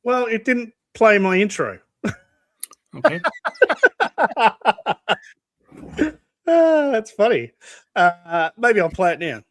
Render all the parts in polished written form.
Well, it didn't play my intro. Okay. That's funny. Maybe I'll play it now.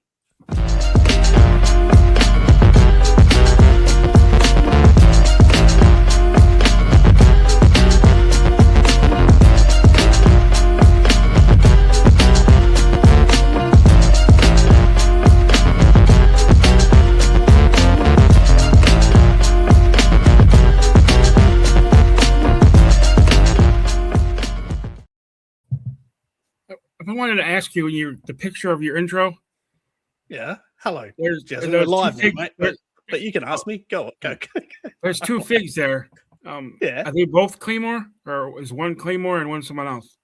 If I wanted to ask you, the picture of your intro. Yeah. Hello. There's we're live now, mate. But you can ask me. Go. There's two figs there. Yeah. Are they both Claymore, or is one Claymore and one someone else?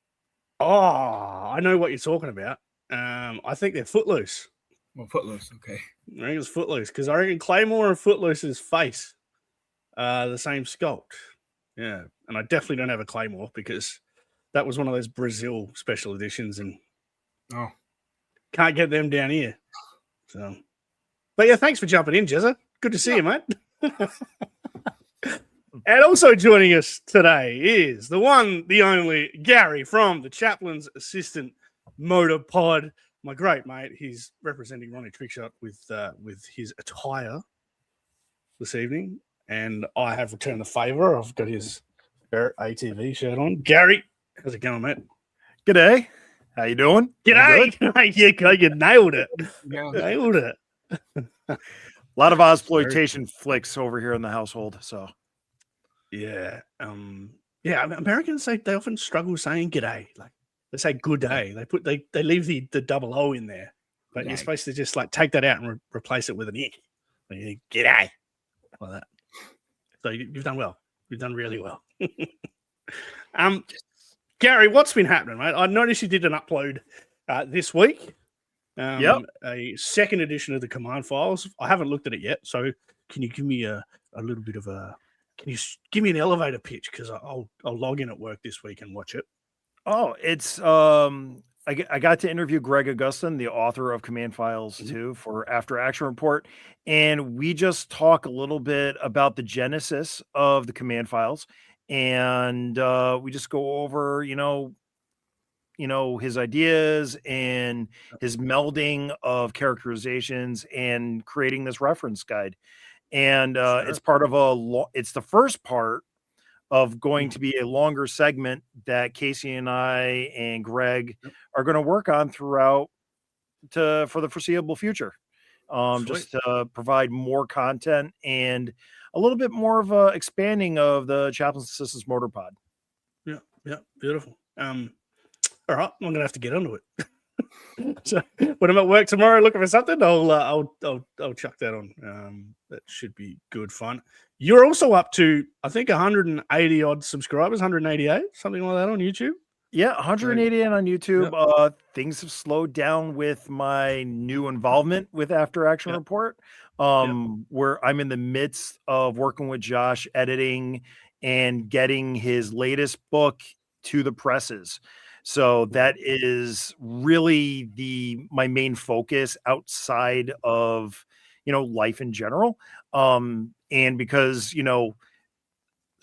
Oh, I know what you're talking about. I think they're Footloose. Well, Footloose. Okay. I think it's Footloose because I reckon Claymore and Footloose's face are the same sculpt. Yeah, and I definitely don't have a Claymore because that was one of those Brazil special editions, and can't get them down here. So, but yeah, thanks for jumping in, Jezza. Good to see you, mate. And also joining us today is the one, the only Gary from the Chaplain's Assistant Motor Pod. My great mate. He's representing Ronnie Trickshot with his attire this evening, and I have returned the favor. I've got his ATV shirt on. Gary, how's it going, mate? G'day. How you doing? G'day. You nailed it. Yeah. Nailed it. A lot of exploitation flicks over here in the household. So, yeah, Americans they often struggle saying "g'day." Like they say "good day." They leave the double O in there, but you're supposed to just like take that out and replace it with an "ick." Like, "G'day," like that. So you've done well. You've done really well. Gary, what's been happening, mate? I noticed you did an upload this week. A second edition of the command files. I haven't looked at it yet, so can you give me a little bit of a? Can you give me an elevator pitch? Because I'll log in at work this week and watch it. Oh, it's I got to interview Greg Augustin, the author of Command Files 2 for After Action Report, and we just talk a little bit about the genesis of the Command Files, and we just go over, his ideas and his melding of characterizations and creating this reference guide. And it's part of it's the first part of going to be a longer segment that Casey and I and Greg are going to work on throughout for the foreseeable future. Just to provide more content and a little bit more of a expanding of the Chaplain's Assistance Motor Pod. Yeah, beautiful. All right, I'm gonna have to get onto it. So when I'm at work tomorrow looking for something, I'll chuck that on. That should be good fun. You're also up to, I think, 180 odd subscribers, 188, something like that on YouTube. Yeah, 188 on YouTube. Yep. Things have slowed down with my new involvement with After Action Report, where I'm in the midst of working with Josh, editing and getting his latest book to the presses. So that is really my main focus outside of, life in general. And because,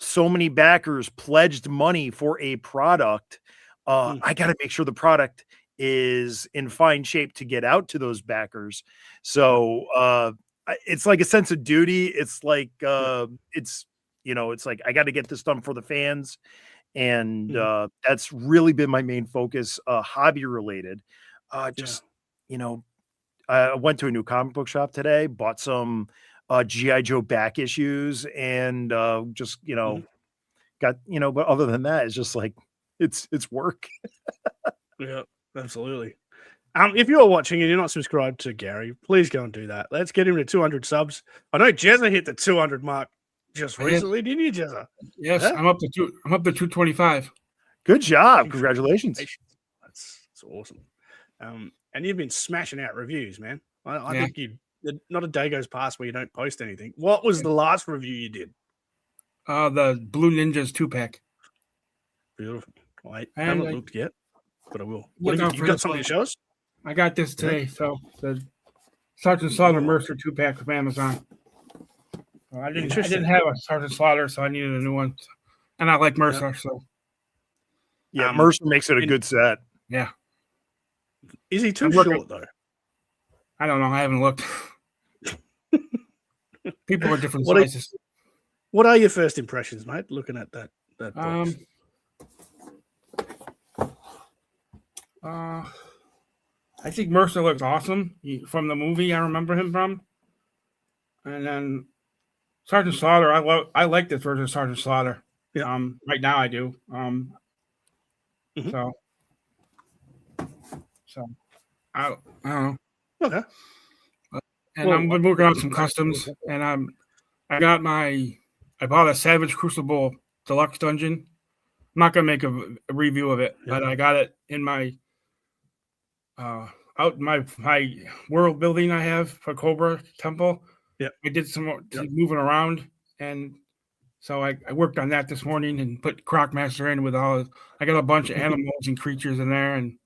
so many backers pledged money for a product, I got to make sure the product is in fine shape to get out to those backers. So it's like a sense of duty. It's like, it's like, I got to get this done for the fans. And that's really been my main focus, hobby related. I went to a new comic book shop today, bought some GI Joe back issues, and got but other than that, it's just like it's work. Yeah, absolutely. If you're watching and you're not subscribed to Gary, please go and do that. Let's get him to 200 subs. I know Jezza hit the 200 mark just recently, didn't you, Jezza? Yes, I'm up to 225. Good job. Congratulations. That's awesome. And you've been smashing out reviews, man. I think not a day goes past where you don't post anything. What was the last review you did? The Blue Ninjas 2-pack. Beautiful. I haven't looked yet, but I will. You got something to show us? I got this today. So the Sergeant Slaughter Mercer 2-pack from Amazon. Well, I didn't have a Sergeant Slaughter, so I needed a new one. And I like Mercer, so yeah, Mercer makes it a good set. Yeah. Is he too short though? I don't know. I haven't looked. People are different sizes. What are your first impressions, mate? Looking at that box. I think Mercer looks awesome from the movie. I remember him from, and then Sergeant Slaughter. I like this version of Sergeant Slaughter. Yeah. Right now I do. So I don't know. Okay. And I'm working on some customs, and I bought a Savage Crucible Deluxe Dungeon. I'm not gonna make a review of it, but I got it in my my world building I have for Cobra Temple. Yeah, I did some more moving around, and so I worked on that this morning and put Crocmaster in with all. I got a bunch of animals and creatures in there, and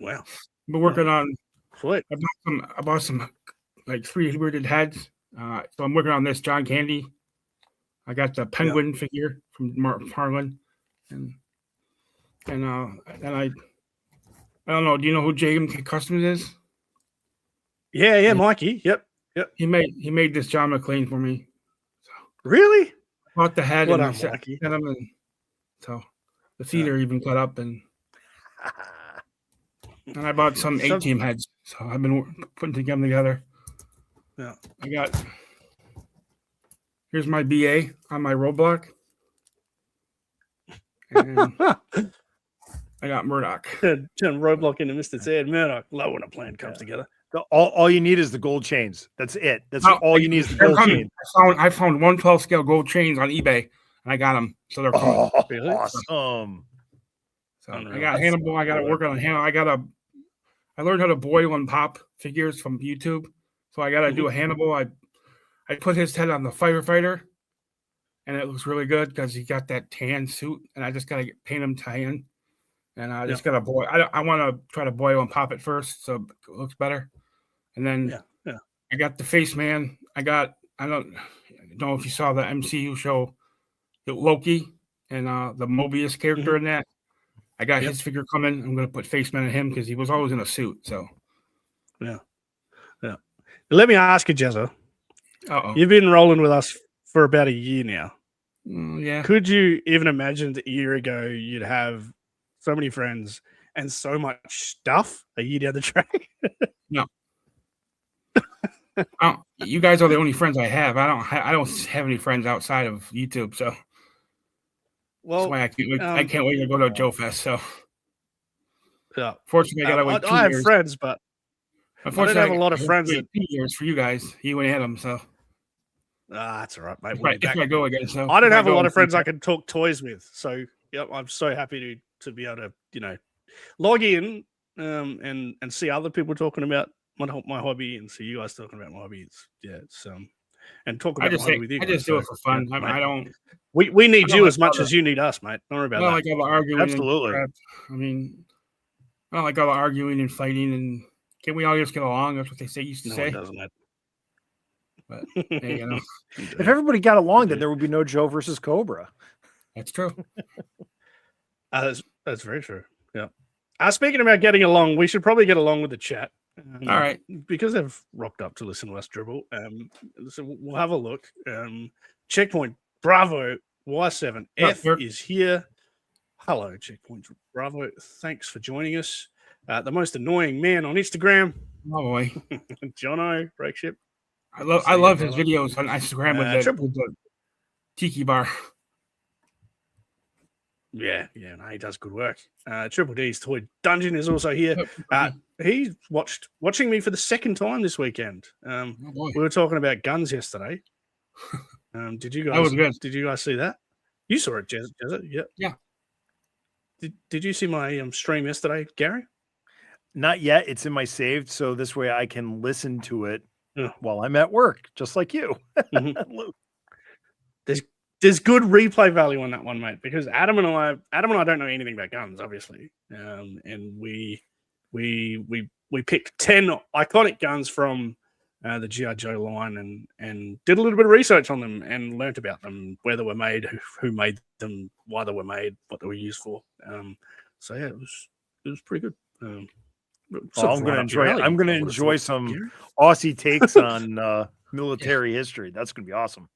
wow, been working on. Sweet. I bought some like 3 weirded heads. So I'm working on this John Candy. I got the penguin figure from Harlan, and I don't know. Do you know who JM Customs is? Yeah, Mikey. Yep. He made this John McClane for me. So, really? I bought the head what and up, sent him, and so the feet are even cut up, and I bought some 8-team heads. So I've been putting them together. Yeah, Here's my BA on my roadblock. And I got Murdoch. Turn roadblock into Mr. Ted Murdoch. Love when a plan comes together. All you need is the gold chains. That's it. That's all you need is the gold chains. I found 112 scale gold chains on eBay, and I got them. So they're coming. Really? Awesome. So I got Hannibal. I got to work on Hannibal. I learned how to boil and pop figures from YouTube. So I got to do a Hannibal. I put his head on the firefighter, and it looks really good because he got that tan suit, and I just got to paint him tan. And I just got to boil. I want to try to boil and pop it first so it looks better. And then I got the face man. I don't know if you saw the MCU show, Loki and the Mobius character in that. I got his figure coming. I'm going to put face man on him because he was always in a suit. So, yeah. Let me ask you, Jezza. You've been rolling with us for about a year now. Yeah. Could you even imagine that a year ago you'd have so many friends and so much stuff a year down the track? No. You guys are the only friends I have. I don't have any friends outside of YouTube, so that's why I can't wait to go to Joe Fest. So fortunately, I gotta wait 2 years. I have friends, but unfortunately, I don't have a lot of friends. 2 years for you guys. You ain't had them, so that's all right, mate. If I go again, so I don't have a lot of friends I can talk toys with. So I'm so happy to be able to log in and see other people talking about my hobby and see you guys talking about my hobby. And talk about my hobby with you guys. I just do it for fun. I don't. We need you as much as you need us, mate. Don't worry about that. I don't like all the arguing. Absolutely. I mean, I don't like all the arguing and fighting. And can't we all just get along? That's what they used to say. It doesn't matter. But hey, if everybody got along, then there would be no Joe versus Cobra. That's true. That's very true. Yeah. Speaking about getting along, we should probably get along with the chat. All right, because they've rocked up to listen to us dribble. So we'll have a look. Checkpoint Bravo Y7 F is here. Hello, Checkpoint Bravo. Thanks for joining us. The most annoying man on Instagram. Oh boy, Jono Breakship. I love his videos on Instagram with the tiki bar. Yeah, no, he does good work. Triple D's Toy Dungeon is also here. He's watching me for the second time this weekend. We were talking about guns yesterday. Did you guys see that? You saw it, Jez? Yeah. Did you see my stream yesterday, Gary? Not yet. It's in my saved, so this way I can listen to it while I'm at work, just like you. There's good replay value on that one, mate, because Adam and I don't know anything about guns, obviously, and we picked 10 iconic guns from the GI Joe line, and did a little bit of research on them and learnt about them, where they were made, who made them, why they were made, what they were used for. So yeah, it was pretty good. Well, I'm going to enjoy some Aussie takes on military history. That's going to be awesome.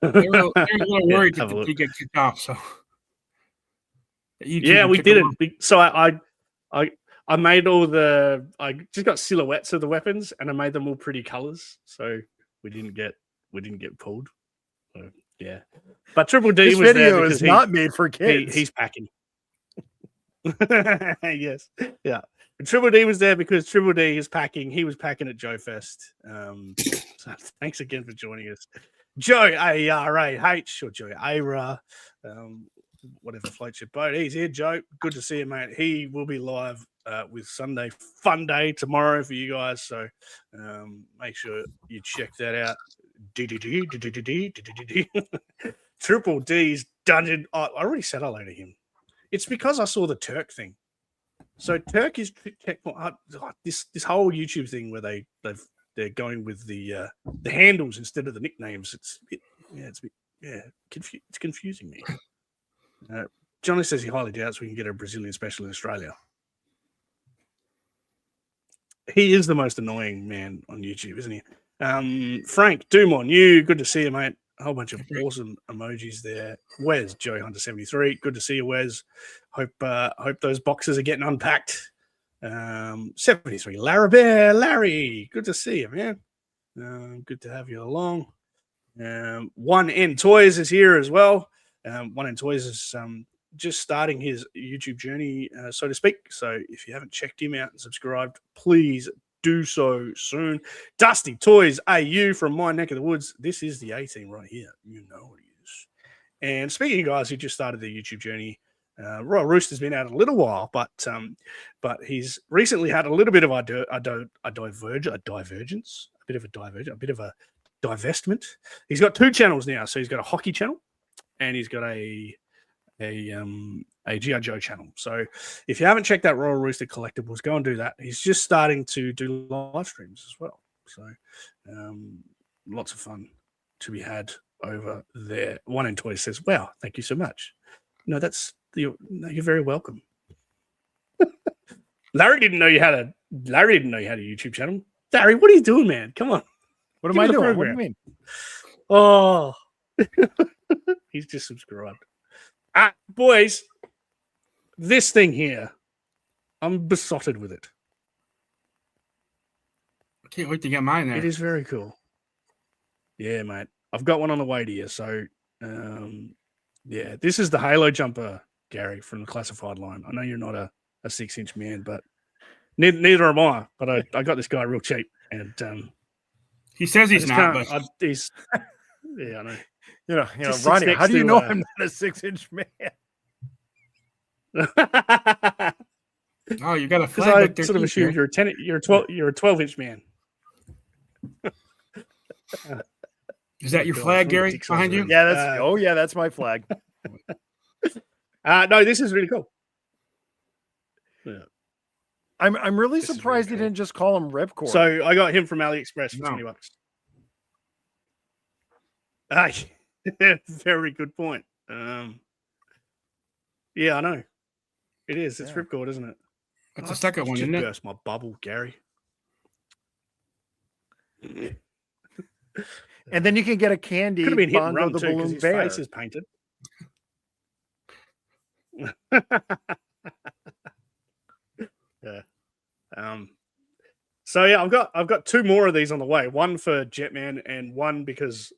They're a little worried that he get kicked off. So yeah, we didn't. So I made I just got silhouettes of the weapons, and I made them all pretty colors, so we didn't get pulled. So, yeah, but Triple D this was video there is not made for kids. He's packing. Yes, yeah. And Triple D was there because Triple D is packing. He was packing at Joe Fest. So thanks again for joining us, Joe ARAH or Joe ARA. Whatever floats your boat. He's here, Joe. Good to see you, mate. He will be live with Sunday Fun Day tomorrow for you guys. So make sure you check that out. Triple D's dungeon. I already said hello to him. It's because I saw the Turk thing. So Turk is this whole YouTube thing where they're going with the handles instead of the nicknames. It's confusing me. Johnny says he highly doubts we can get a Brazilian special in Australia. He is the most annoying man on YouTube, isn't he? Frank Dumont, good to see you, mate. A whole bunch of awesome emojis there. Wes, Joey Hunter 73. Good to see you, Wes. Hope those boxes are getting unpacked. 73. Larry. Good to see you, man. Good to have you along. 1N Toys is here as well. 1N Toys is just starting his YouTube journey, so to speak. So if you haven't checked him out and subscribed, please do so soon. Dusty Toys AU from my neck of the woods. This is the A-team right here. You know it is. And speaking of guys who just started their YouTube journey, Royal Rooster's been out a little while, but he's recently had a little bit of a divestment. He's got 2 channels now. So he's got a hockey channel and he's got a GI Joe channel. So if you haven't checked out Royal Rooster Collectibles, go and do that. He's just starting to do live streams as well. So lots of fun to be had over there. 1N Toys says, wow, thank you so much. No, you're very welcome. Larry didn't know you had a YouTube channel. Larry, what are you doing, man? Come on. What am I doing? What do you mean? Oh, he's just subscribed. Boys, this thing here, I'm besotted with it. I can't wait to get mine there. It is very cool. Yeah, mate. I've got one on the way to you. So, yeah, this is the Halo jumper, Gary, from the classified line. I know you're not a 6-inch man, but neither am I. But I got this guy real cheap, and he says he's not. But yeah, I know. You know, Ronnie, how do you know I'm not a 6-inch man? Oh, you got a flag. I sort of assumed you're a 12-inch man. Is that your flag, Gary, behind you? Yeah, that's my flag. No, this is really cool. Yeah. I'm really surprised he didn't just call him Ripcord. So I got him from AliExpress for $20. Very good point. Yeah, I know. It is. It's Ripcord, isn't it? That's the second one, isn't it? Burst my bubble, Gary. And then you can get a candy. Could have been hitting rum the too, balloon his bear. face is painted. Yeah. So yeah, I've got 2 more of these on the way. One for Jetman and one because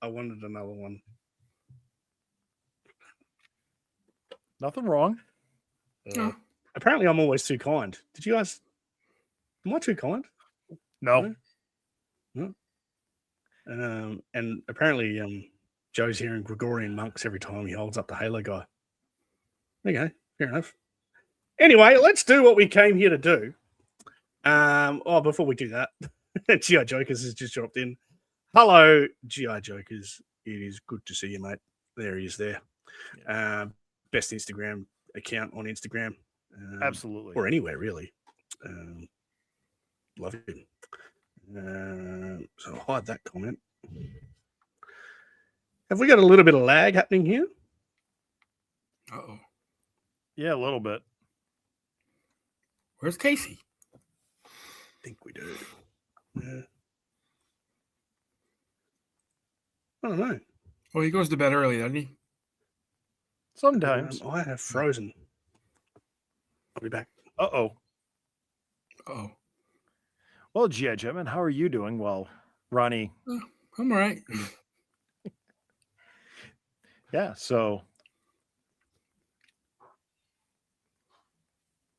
I wanted another one. Nothing wrong. Apparently, I'm always too kind. Did you guys? Am I too kind? No. And apparently, Joe's hearing Gregorian monks every time he holds up the Halo guy. Okay, fair enough. Anyway, let's do what we came here to do. Before we do that, GI Jokers has just dropped in. Hello, GI Jokers. It is good to see you, mate. There he is there. Best Instagram account on Instagram. Absolutely. Or anywhere, really. Love him. So hide that comment. Have we got a little bit of lag happening here? Uh-oh. Yeah, a little bit. Where's Casey? I think we do. Yeah. I don't know. Well, he goes to bed early, doesn't he? Sometimes. I have frozen. I'll be back. Uh-oh. Oh, Well, GI Jetman, how are you doing? Well, Ronnie. I'm all right. Yeah, so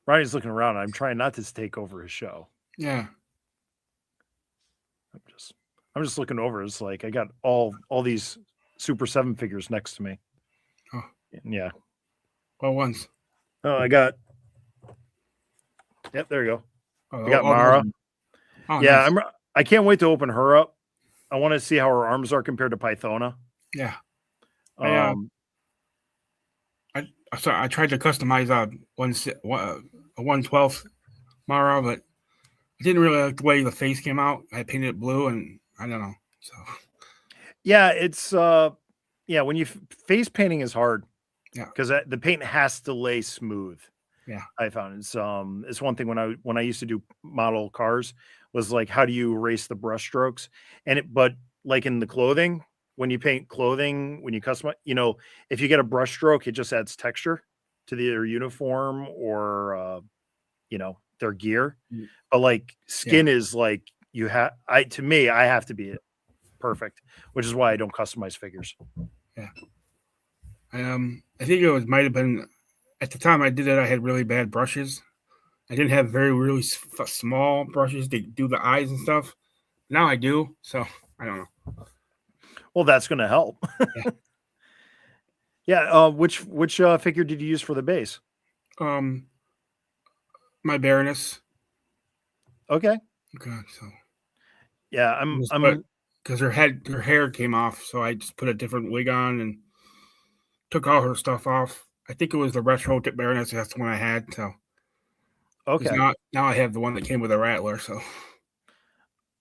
Ronnie's looking around. I'm trying not to take over his show. Yeah. I'm just looking over. It's like I got all these Super 7 figures next to me. Oh. Yeah. Well, once. Oh, I got. Yep, there you go. Oh, I got Mara. Oh, yeah, nice. I can't wait to open her up. I want to see how her arms are compared to Pythona. Yeah. I tried to customize a 1/12 Mara, but I didn't really like the way the face came out. I painted it blue, and I don't know. So yeah, it's when you face painting is hard. Yeah, because the paint has to lay smooth. Yeah, I found it's one thing when I used to do model cars was like, how do you erase the brush strokes? But like in the clothing, when you paint clothing, when you customize, if you get a brush stroke, it just adds texture to their uniform or their gear. But like skin is like I have to be perfect, which is why I don't customize figures. Yeah. I think it might have been at the time I did it. I had really bad brushes. I didn't have really small brushes to do the eyes and stuff. Now I do, so I don't know. Well, that's going to help. Yeah. Yeah. Which figure did you use for the base? My Baroness. Okay. So. Yeah, I'm because her hair came off, so I just put a different wig on and took all her stuff off. I think it was the retro Baroness. That's the one I had. So okay. Now I have the one that came with a Rattler. So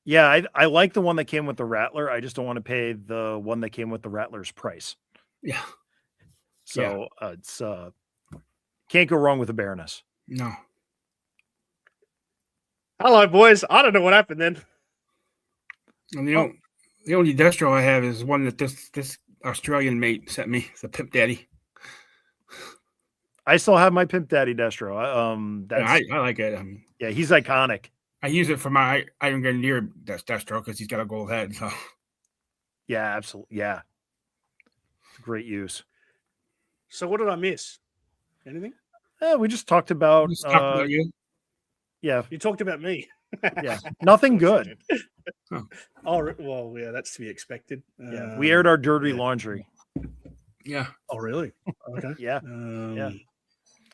yeah, I like the one that came with the Rattler. I just don't want to pay the one that came with the Rattler's price. Yeah. So it's can't go wrong with the Baroness. No. Hello, boys. I don't know what happened then. And the only Destro I have is one that this Australian mate sent me. It's a Pimp Daddy. I still have my Pimp Daddy Destro. I like it. Yeah, he's iconic. I use it for my Iron Grenadier Destro because he's got a gold head. So yeah, absolutely. Yeah, great use. So what did I miss? Anything? We just talked about. You. Yeah, you talked about me. Yeah, nothing good. Oh well, yeah, that's to be expected. Yeah, we aired our dirty laundry. Yeah. Oh really? Okay. Yeah. Yeah.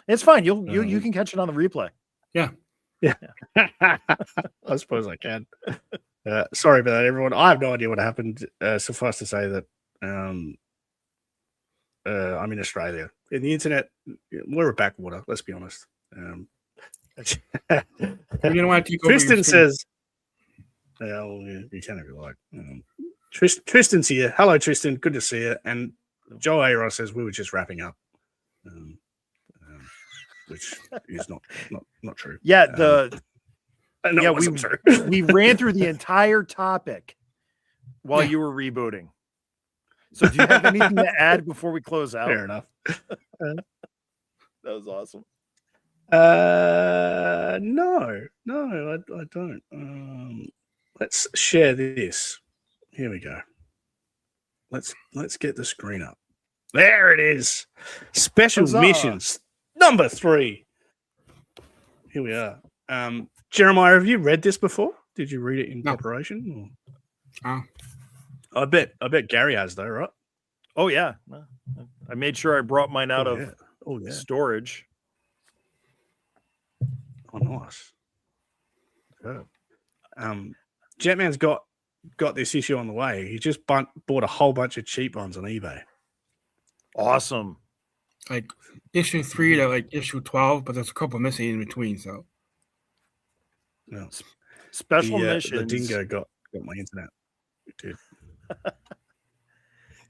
It's fine. You can catch it on the replay. Yeah. Yeah. I suppose I can. Sorry about that, everyone. I have no idea what happened. Suffice to say that I'm in Australia. In the internet, we're a backwater. Let's be honest. Tristan says, "Well, you can if you like." Tristan's here. Hello, Tristan. Good to see you. And Joe Ayra says we were just wrapping up, which is not true. Yeah, we ran through the entire topic while you were rebooting. So, do you have anything to add before we close out? Fair enough. That was awesome. No, I don't. Let's share this. Here we go. Let's get the screen up. There it is. Special missions number 3. Here we are. Jeremiah, have you read this before? Did you read it in preparation? Oh. I bet Gary has though, right? Oh yeah. I made sure I brought mine out of storage. Oh, nice. Good. Jetman's got this issue on the way. He just bought a whole bunch of cheap ones on eBay. Awesome. Like issue 3 to like issue 12, but there's a couple missing in between. So, yeah. Special The missions. dingo got my internet. It did.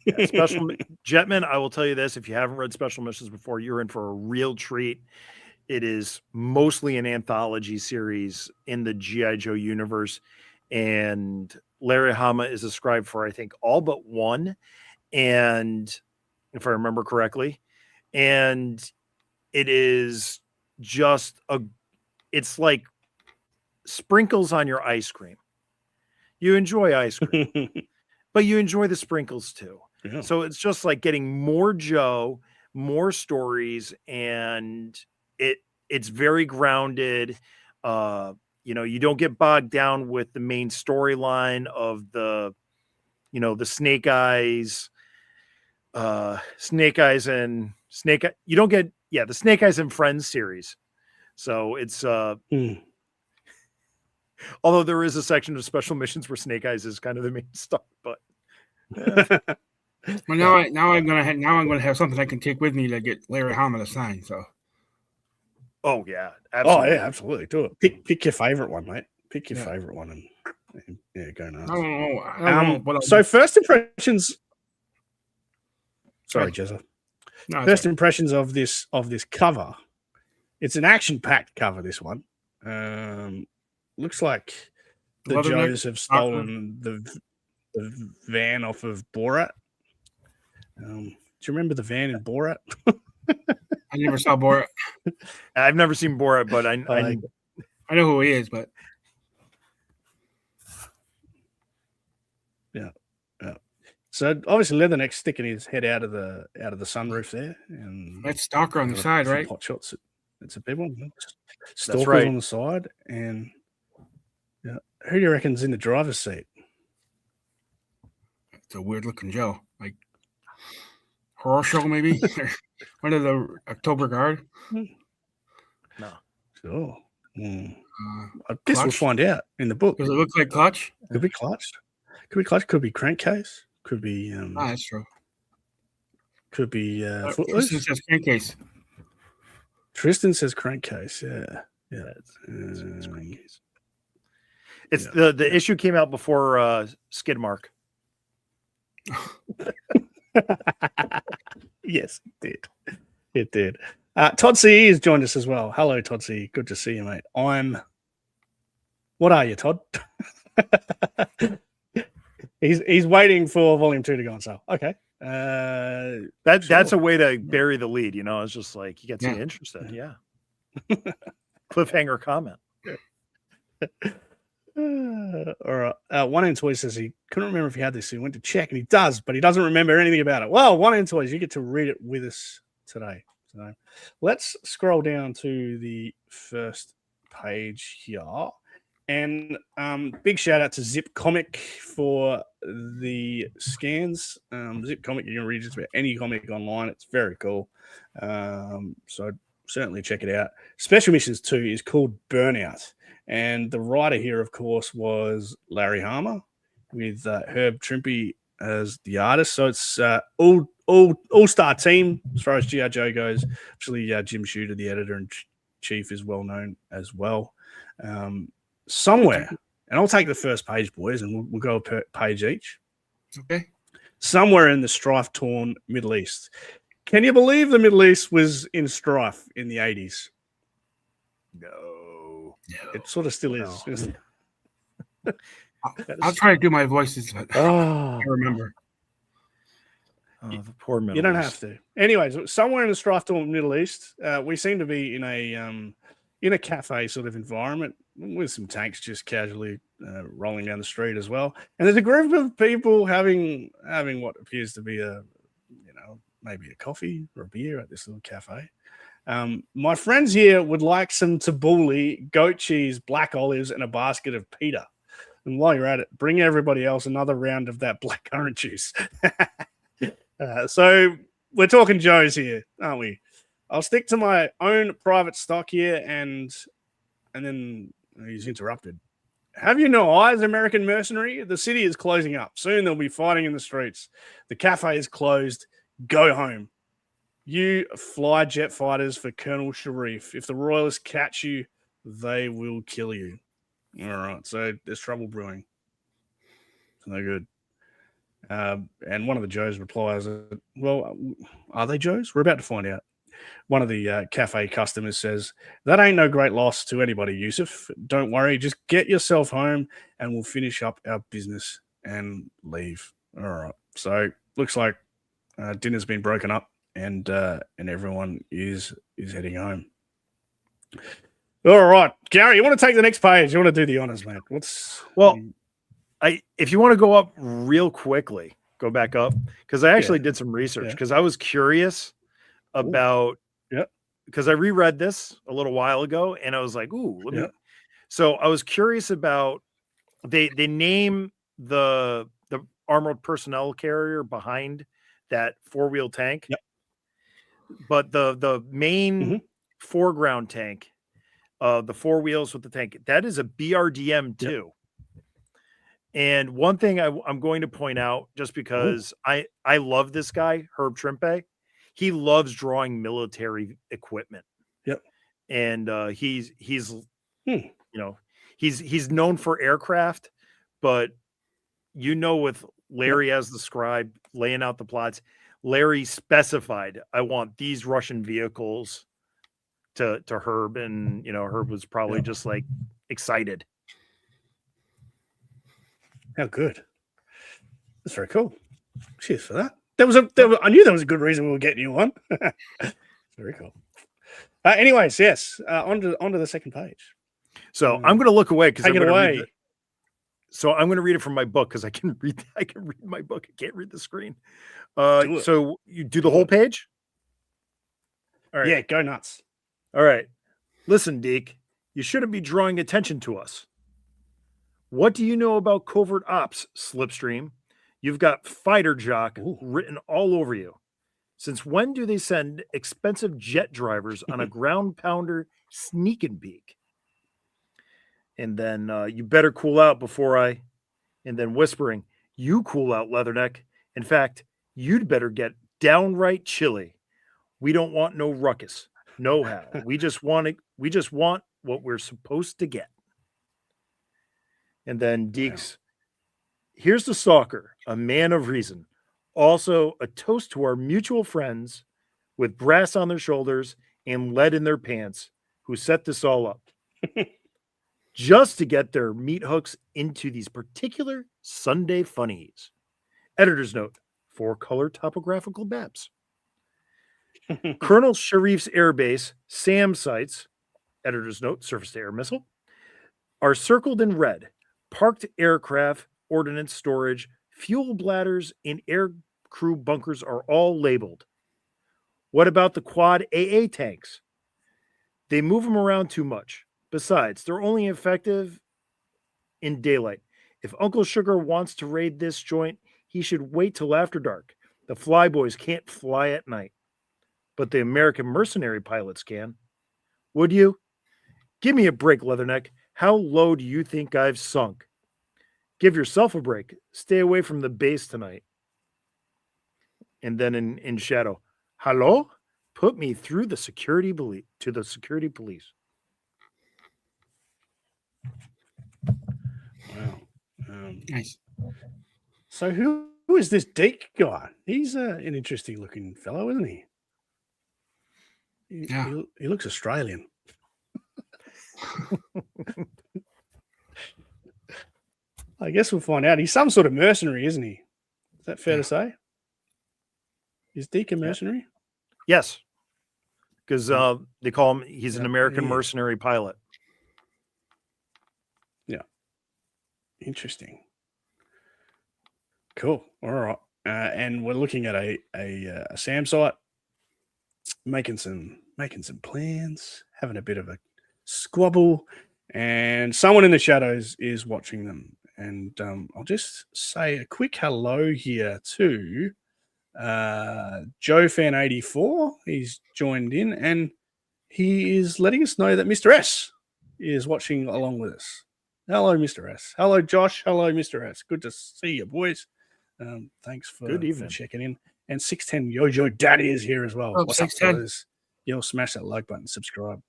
Yeah, Special Jetman, I will tell you this: if you haven't read Special Missions before, you're in for a real treat. It is mostly an anthology series in the GI Joe universe, and Larry Hama is a scribe for, I think, all but one, and if I remember correctly, and it is just it's like sprinkles on your ice cream. You enjoy ice cream, but you enjoy the sprinkles too. Yeah. So it's just like getting more Joe, more stories, and it's very grounded. You don't get bogged down with the main storyline of the Snake Eyes and Snake. You don't get the Snake Eyes and Friends series. So it's although there is a section of Special Missions where Snake Eyes is kind of the main star, but. Well, now I'm gonna have something I can take with me to get Larry Hama to sign. So. Oh yeah, absolutely. Oh yeah, absolutely. Do it. Pick your favorite one, mate. Pick your favorite one and go nuts. I don't know. So first impressions. Sorry, Jezza. No, first impressions of this cover. It's an action-packed cover. This one looks like the Joes have stolen the van off of Borat. Do you remember the van in Borat? I never saw Borat. I've never seen Borat, but I know who he is, but yeah. So obviously Leatherneck's sticking his head out of the sunroof there, and that's Stalker on the side, right? Hot shots. It's a big one. That's right. On the side, and who do you reckon's in the driver's seat? It's a weird looking Joe, like horror show maybe. One of the October Guard. No. Sure. I guess we'll find out in the book. Does it look like Clutch? Could be Clutch. Could be Crankcase. Could be. That's true. Could be. Tristan says Crankcase. Tristan says Crankcase. Yeah. It's Crankcase. It's the issue came out before Skidmark. Yes, it did. Todd C has joined us as well. Hello, Todd C. Good to see you, mate. What are you, Todd? he's waiting for Volume 2 to go on sale. Okay. That's a way to bury the lead, It's just like you get you interested. Yeah. Cliffhanger comment. All right. One End Toy says he couldn't remember if he had this, so he went to check, and he does, but he doesn't remember anything about it. Well, One End Toys, you get to read it with us today. So let's scroll down to the first page here, and big shout out to Zip Comic for the scans. Zip Comic, you can read just about any comic online. It's very cool. So certainly check it out. Special Missions 2 is called Burnout. And the writer here, of course, was Larry Hama with Herb Trimpe as the artist. So it's all-star team as far as G.I. Joe goes. Actually, Jim Shooter, the editor and chief, is well known as well. Somewhere, and I'll take the first page, boys, and we'll go per page each. Okay. Somewhere in the strife-torn Middle East. Can you believe the Middle East was in strife in the 80s? No. It sort of still is. Isn't it? I'll try to do my voices, but I remember. Oh, the poor Middle East. You don't have to. Anyways, somewhere in the strife-torn Middle East, we seem to be in a cafe sort of environment with some tanks just casually rolling down the street as well. And there's a group of people having what appears to be maybe a coffee or a beer at this little cafe. My friends here would like some tabbouleh, goat cheese, black olives, and a basket of pita. And while you're at it, bring everybody else another round of that black currant juice. So we're talking Joe's here, aren't we? I'll stick to my own private stock here, and then he's interrupted. Have you no eyes, American mercenary? The city is closing up. Soon there'll be fighting in the streets. The cafe is closed. Go home. You fly jet fighters for Colonel Sharif. If the royalists catch you, they will kill you. All right. So there's trouble brewing. It's no good. And one of the Joes replies, well, are they Joes? We're about to find out. One of the cafe customers says, that ain't no great loss to anybody, Yusuf. Don't worry. Just get yourself home and we'll finish up our business and leave. All right. So looks like dinner's been broken up and everyone is heading home. All right. Gary, you want to take the next page? You want to do the honors, man? If you want to go up real quickly, go back up, because I actually did some research because I was curious about because I reread this a little while ago and I was like, so I was curious about they name the armored personnel carrier behind that 4-wheel tank. But the main foreground tank, the 4 wheels with the tank, that is a BRDM too. And one thing I'm going to point out, just because I love this guy, Herb Trimpe, he loves drawing military equipment. And he's he's known for aircraft, but with Larry as the scribe laying out the plots, Larry specified, I want these Russian vehicles to Herb, and Herb was probably just like excited. How good. That's very cool. Cheers for that. I knew there was a good reason we were getting you on. Very cool. Anyways, yes. Onto the second page. So I'm going to look away because take it away. So I'm going to read it from my book because I can read my book. I can't read the screen. So you do the whole page? All right. Yeah, go nuts. All right. Listen, Deke, you shouldn't be drawing attention to us. What do you know about covert ops, Slipstream? You've got fighter jock written all over you. Since when do they send expensive jet drivers on a ground pounder sneak and peek? And then you better cool out and then whispering, you cool out, Leatherneck. In fact, you'd better get downright chilly. We don't want no ruckus. No how. We just want what we're supposed to get. And then Deeks, here's the stalker, a man of reason. Also a toast to our mutual friends with brass on their shoulders and lead in their pants who set this all up. Just to get their meat hooks into these particular Sunday funnies. Editor's note, 4-color topographical maps. Colonel Sharif's airbase, SAM sites, editor's note, surface-to-air missile, are circled in red. Parked aircraft, ordnance storage, fuel bladders, and air crew bunkers are all labeled. What about the quad AA tanks? They move them around too much. Besides, they're only effective in daylight. If Uncle Sugar wants to raid this joint, he should wait till after dark. The flyboys can't fly at night. But the American mercenary pilots can. Would you? Give me a break, Leatherneck. How low do you think I've sunk? Give yourself a break. Stay away from the base tonight. And then in shadow, hello? Put me through the security to the security police. Wow. Nice. So who is this Deke guy? He's an interesting looking fellow, isn't he? He looks Australian. I guess we'll find out. He's some sort of mercenary, isn't he? Is that fair to say? Is Deke a mercenary? Yes. Because they call him, he's an American mercenary pilot. Yeah. Interesting. Cool. All right. And we're looking at a SAM site, making some plans, having a bit of a squabble, and someone in the shadows is watching them. And I'll just say a quick hello here to JoeFan84. He's joined in, and he is letting us know that Mr. S is watching along with us. Hello, Mr. S. Hello, Josh. Hello, Mr. S. Good to see you, boys. Thanks for checking in. And 610 Yojo Daddy is here as well. Oh, what's up, fellas? Yo, smash that like button, subscribe.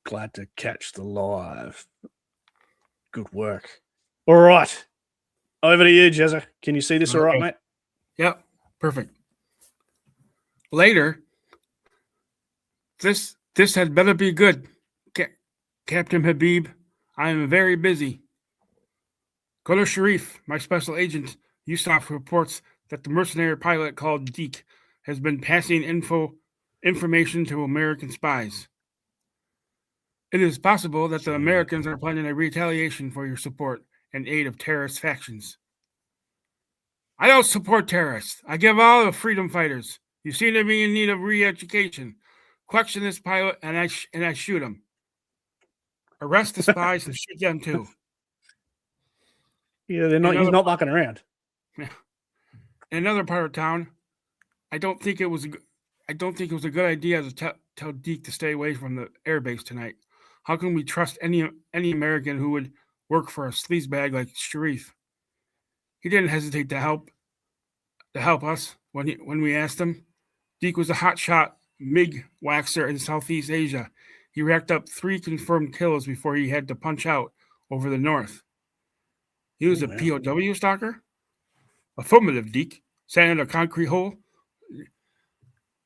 Glad to catch the live. Good work. All right. Over to you, Jezza. Can you see this all right, mate? Yep. Perfect. Later, this had better be good. Captain Habib, I am very busy. Colonel Sharif, my special agent, USAF reports that the mercenary pilot called Deke has been passing information to American spies. It is possible that the Americans are planning a retaliation for your support and aid of terrorist factions. I don't support terrorists. I give all the freedom fighters. You seem to be in need of re-education. Question this pilot, and I shoot him. Arrest the spies and shoot them too. Yeah, they're not. He's not mucking around. Yeah. In another part of town, I don't think it was a good idea to tell Deke to stay away from the airbase tonight. How can we trust any American who would work for a sleazebag like Sharif? He didn't hesitate to help us when we asked him. Deke was a hotshot MiG waxer in Southeast Asia. He racked up 3 confirmed kills before he had to punch out over the north. He was a POW stalker? Affirmative, Deke. Sat in a concrete hole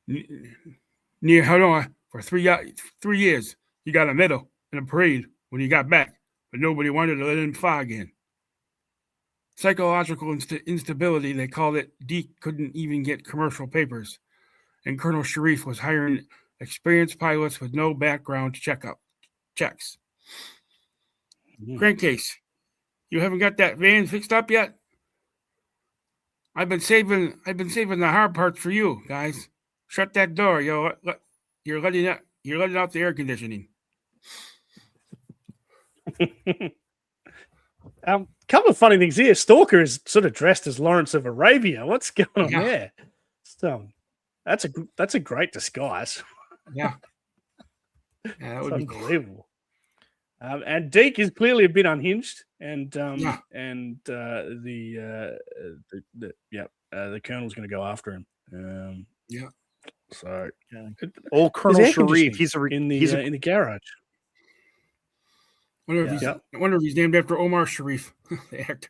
near Hanoi for 3 years. He got a medal in a parade when he got back, but nobody wanted to let him fly again. Psychological instability, they called it. Deke couldn't even get commercial papers, and Colonel Sharif was hiring experienced pilots with no background checks. Crankcase, you haven't got that van fixed up yet? I've been saving the hard parts for you guys. Shut that door. You're letting out the air conditioning. Couple of funny things here. Stalker is sort of dressed as Lawrence of Arabia. What's going on there? That's a great disguise. Yeah, that would be unbelievable. Cool. And Deke is clearly a bit unhinged, and the colonel's going to go after him. So old Colonel Sharif, he's in the garage. I wonder if he's named after Omar Sharif, the actor.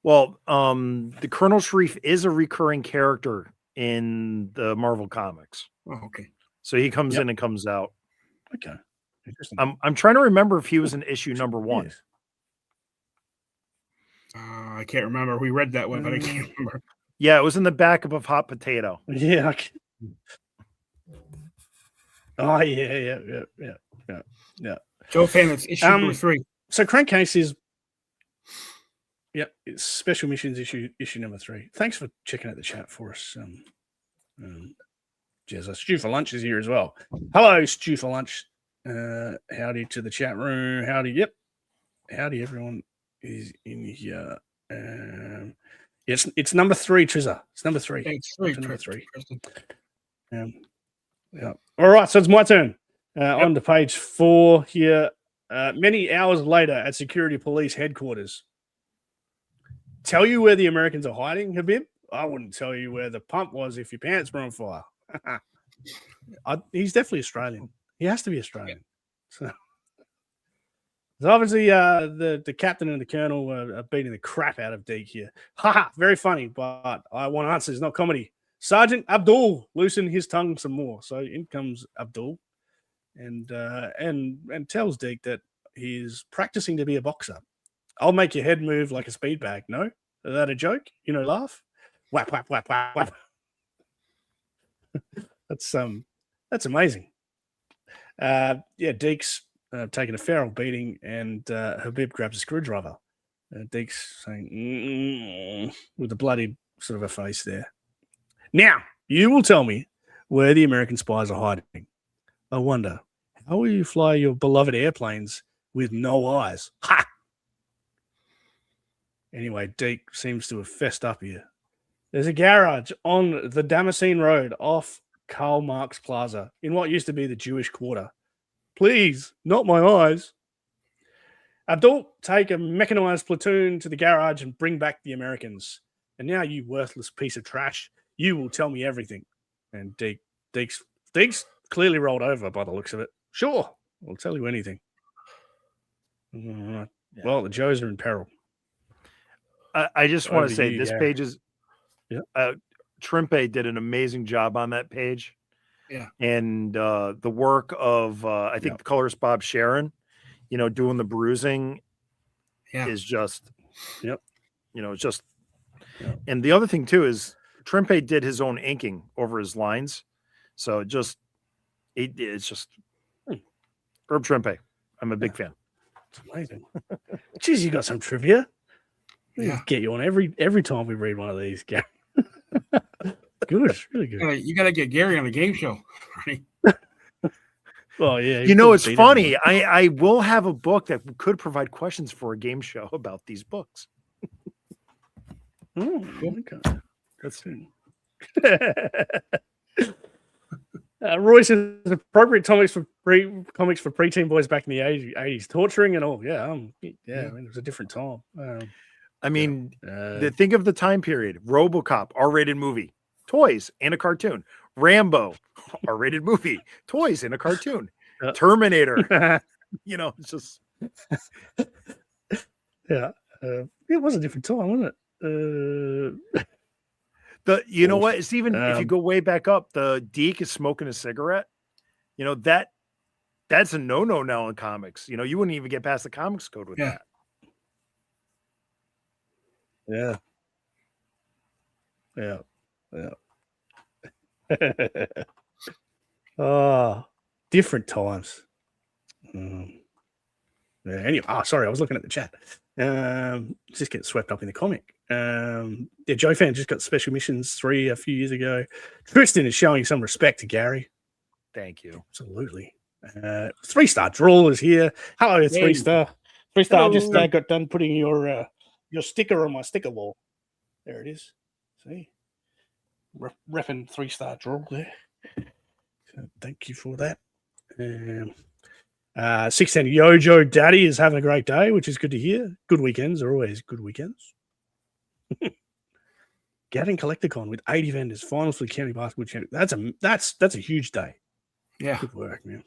Well, the Colonel Sharif is a recurring character in the Marvel comics. Oh, okay. So he comes in and comes out. Okay. Interesting. I'm trying to remember if he was in issue number 1. Yes. I can't remember. We read that one, but I can't remember. Yeah, it was in the back of a Hot Potato. Yeah. Oh, yeah. Joe Fan, it's issue number 3. So Crankcase is it's Special Missions issue number 3. Thanks for checking out the chat for us. Jezza. Stew for Lunch is here as well. Hello, Stew for Lunch. Howdy to the chat room. Howdy, howdy, everyone is in here. It's number 3, Trizza. It's number 3. It's 3. Number 3. All right, so it's my turn. On to page 4 here. Many hours later at security police headquarters. Tell you where the Americans are hiding, Habib? I wouldn't tell you where the pump was if your pants were on fire. He's definitely Australian. He has to be Australian. So obviously the captain and the colonel are beating the crap out of Deke here. Haha, very funny, but I want answers, not comedy. Sergeant Abdul, loosen his tongue some more. So in comes Abdul and tells Deke that he's practicing to be a boxer. I'll make your head move like a speed bag. No? Is that a joke? Laugh? Whap, whap, whap, whap, whap. That's amazing. Deke's taking a feral beating, and Habib grabs a screwdriver. Deke's saying, with a bloody sort of a face there. Now, you will tell me where the American spies are hiding. I wonder, how will you fly your beloved airplanes with no eyes? Ha! Anyway, Deke seems to have fessed up here. There's a garage on the Damascene Road off Karl Marx Plaza in what used to be the Jewish Quarter. Please, not my eyes. Abdul, take a mechanized platoon to the garage and bring back the Americans. And now, you worthless piece of trash, you will tell me everything. And Deke's clearly rolled over by the looks of it. Sure, I'll tell you anything. All right. Yeah. Well, the Joes are in peril. I just want to say this Gary. page is. Trimpe did an amazing job on that page. Yeah. And the work of I think the colorist Bob Sharon, doing the bruising is just it's just and the other thing too is Trimpe did his own inking over his lines. So it's just Herb Trimpe. I'm a big fan. It's amazing. Jeez, you got some trivia. Yeah. Get you on every time we read one of these, Gary. Good, really good. You got to get Gary on a game show. Right? Well, yeah. It's funny. I will have a book that could provide questions for a game show about these books. Oh, okay. That's Roy says appropriate comics for preteen boys back in the 80s, torturing and all. Yeah, I mean, it was a different time. Think of the time period. RoboCop, R-rated movie, toys and a cartoon. Rambo, R-rated movie, toys and a cartoon. Terminator. It's just it was a different time, wasn't it? What? It's even if you go way back up, the Deke is smoking a cigarette. That's a no-no now in comics. You wouldn't even get past the comics code with that. Oh, different times. Anyway, sorry, I was looking at the chat. Just getting swept up in the comic. Joe Fan just got Special Missions 3 a few years ago. Tristan is showing some respect to Gary. Thank you. Absolutely. 3-star Drawl is here. Hello, 3-star. 3-star. I just got done putting your sticker on my sticker wall. There it is. See? Repping 3-star Drawl there. So thank you for that. 610 Yojo Daddy is having a great day, which is good to hear. Good weekends are always good weekends. Getting Collecticon with 80 vendors, finals for the county basketball championship. That's a huge day. Yeah, good work, man.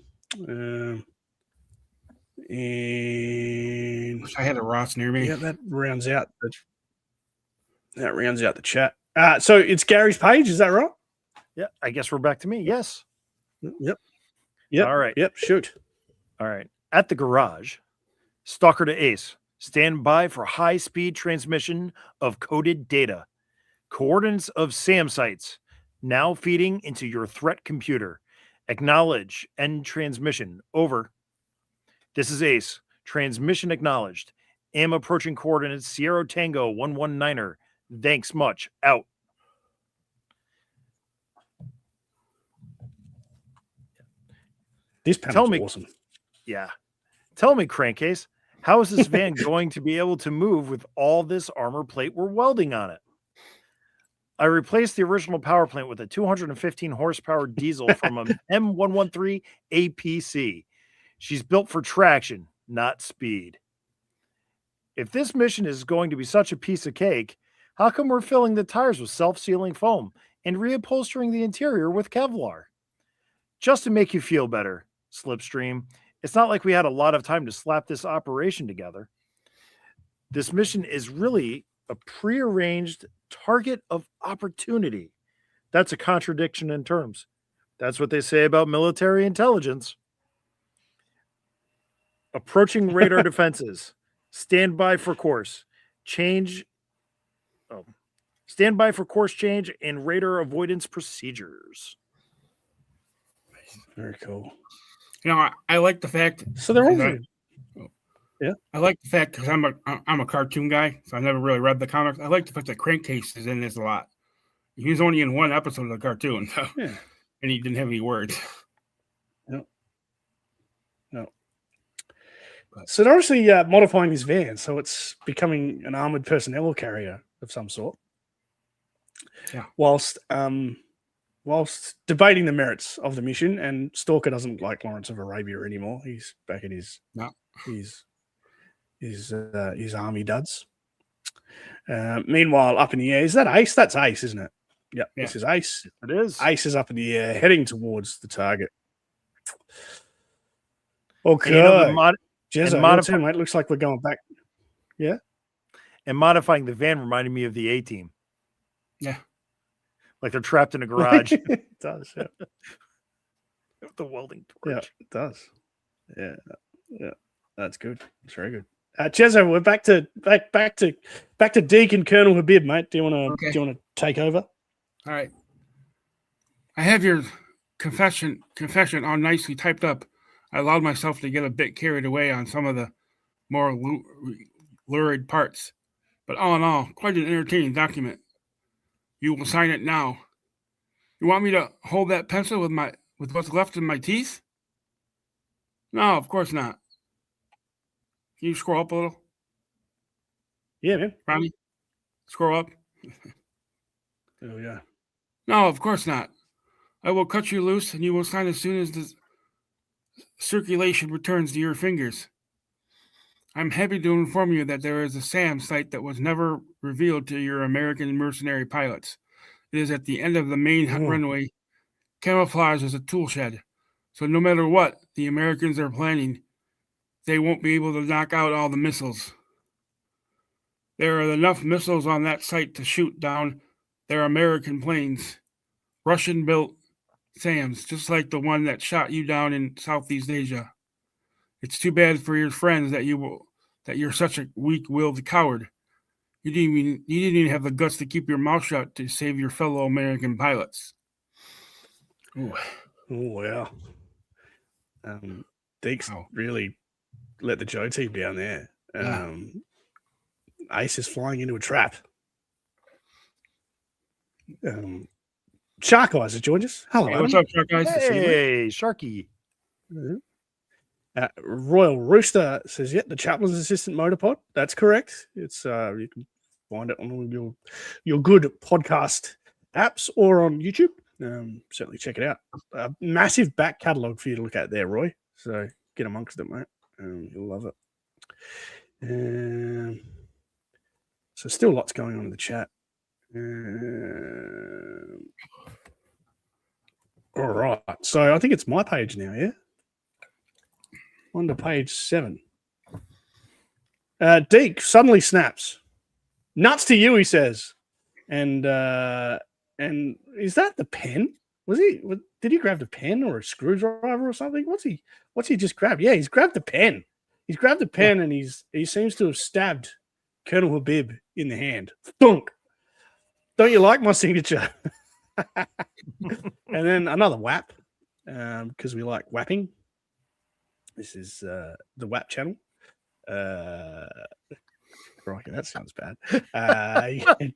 And wish I had a Ross near me. Yeah, that rounds out the chat. So it's Gary's page, is that right? Yeah, I guess we're back to me. Yes. Yep. All right. Yep. Shoot. All right. At the garage, Stalker to Ace. Stand by for high-speed transmission of coded data. Coordinates of SAM sites now feeding into your threat computer. Acknowledge. End transmission. Over. This is Ace. Transmission acknowledged. Am approaching coordinates Sierra Tango 119er. Thanks much. Out. This panel's awesome. Yeah. Tell me, Crankcase, how is this van going to be able to move with all this armor plate we're welding on it? I replaced the original power plant with a 215 horsepower diesel from a M113 APC. She's built for traction, not speed. If this mission is going to be such a piece of cake, how come we're filling the tires with self-sealing foam and reupholstering the interior with Kevlar? Just to make you feel better, Slipstream, it's not like we had a lot of time to slap this operation together. This mission is really a prearranged target of opportunity. That's a contradiction in terms. That's what they say about military intelligence. Approaching radar defenses. Stand by for course. Change. Oh. Stand by for course change and radar avoidance procedures. Very cool. I like the fact. So they're all. Yeah, I like the fact because I'm a cartoon guy, so I never really read the comics. I like the fact that Crankcase is in this a lot. He was only in one episode of the cartoon, so, and he didn't have any words. No. So they're obviously modifying his van, so it's becoming an armored personnel carrier of some sort. Yeah. Whilst debating the merits of the mission, and Stalker doesn't like Lawrence of Arabia anymore. He's back at his army duds. Meanwhile, up in the air, is that Ace? That's Ace, isn't it? Yep, yeah. This is Ace. It is. Ace is up in the air, heading towards the target. Okay. Jezza, your turn, mate. Looks like we're going back. Yeah. And modifying the van reminded me of the A-Team. Yeah. Like they're trapped in a garage. It does, yeah. With the welding torch. Yeah, it does. Yeah. That's good. It's very good. Jezza, we're back to Deke and Colonel Habib, mate. Do you want to take over? All right. I have your confession all nicely typed up. I allowed myself to get a bit carried away on some of the more lurid parts, but all in all, quite an entertaining document. You will sign it now. You want me to hold that pencil with what's left in my teeth? No, of course not. Can you scroll up a little? Yeah, man. Ronnie, scroll up. Oh, yeah. No, of course not. I will cut you loose and you will sign as soon as the circulation returns to your fingers. I'm happy to inform you that there is a SAM site that was never revealed to your American mercenary pilots. It is at the end of the main runway, camouflaged as a tool shed. So no matter what the Americans are planning, they won't be able to knock out all the missiles. There are enough missiles on that site to shoot down their American planes, Russian-built SAMs, just like the one that shot you down in Southeast Asia. It's too bad for your friends that you're such a weak-willed coward. You didn't even have the guts to keep your mouth shut to save your fellow American pilots. Ooh. Oh, wow. Deke's really let the Joe team down there. Ace is flying into a trap. Shark Eyes has joined us. Hello, hey, what's up, Shark Eyes? Hey, Sharky. Royal Rooster says, the Chaplain's Assistant Motorpod. That's correct. It's you can find it on all your good podcast apps or on YouTube. Certainly check it out. Massive back catalogue for you to look at there, Roy. So get amongst it, mate. You'll love it. So still lots going on in the chat. All right. So I think it's my page now, yeah? On to page 7. Deke suddenly snaps. Nuts to you, he says. And is that the pen? Did he grab the pen or a screwdriver or something? What's he just grabbed? Yeah, he's grabbed the pen. He's grabbed the pen and he seems to have stabbed Colonel Habib in the hand. Thunk. Don't you like my signature? And then another whap, because we like whapping. This is the WAP channel. Crikey, that sounds bad.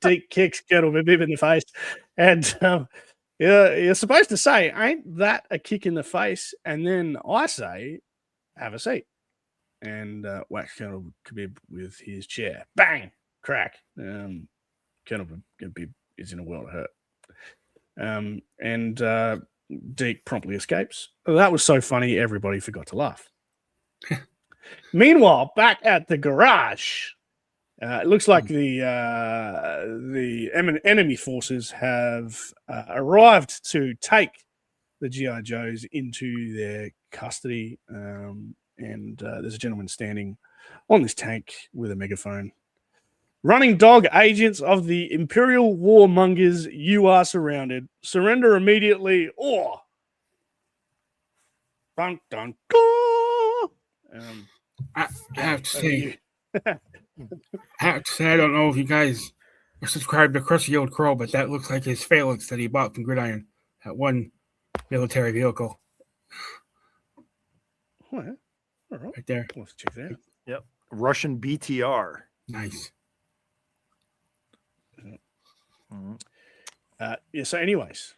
Deke kicks Colonel Habib in the face. And you're supposed to say, ain't that a kick in the face? And then I say, have a seat. And whack Colonel Habib with his chair. Bang! Crack. Colonel Habib is in a world of hurt. And Deke promptly escapes. That was so funny, everybody forgot to laugh. Meanwhile, back at the garage, it looks like the enemy forces have arrived to take the GI Joes into their custody. And there's a gentleman standing on this tank with a megaphone. Running dog agents of the Imperial Warmongers, you are surrounded. Surrender immediately or... Dun, dun, dun. I have to say, I don't know if you guys are subscribed to Crusty Old Crow, but that looks like his phalanx that he bought from Gridiron, that one military vehicle. Oh, yeah. All right. Right there. Let's check that out. Yep. Russian BTR. Nice. So anyways,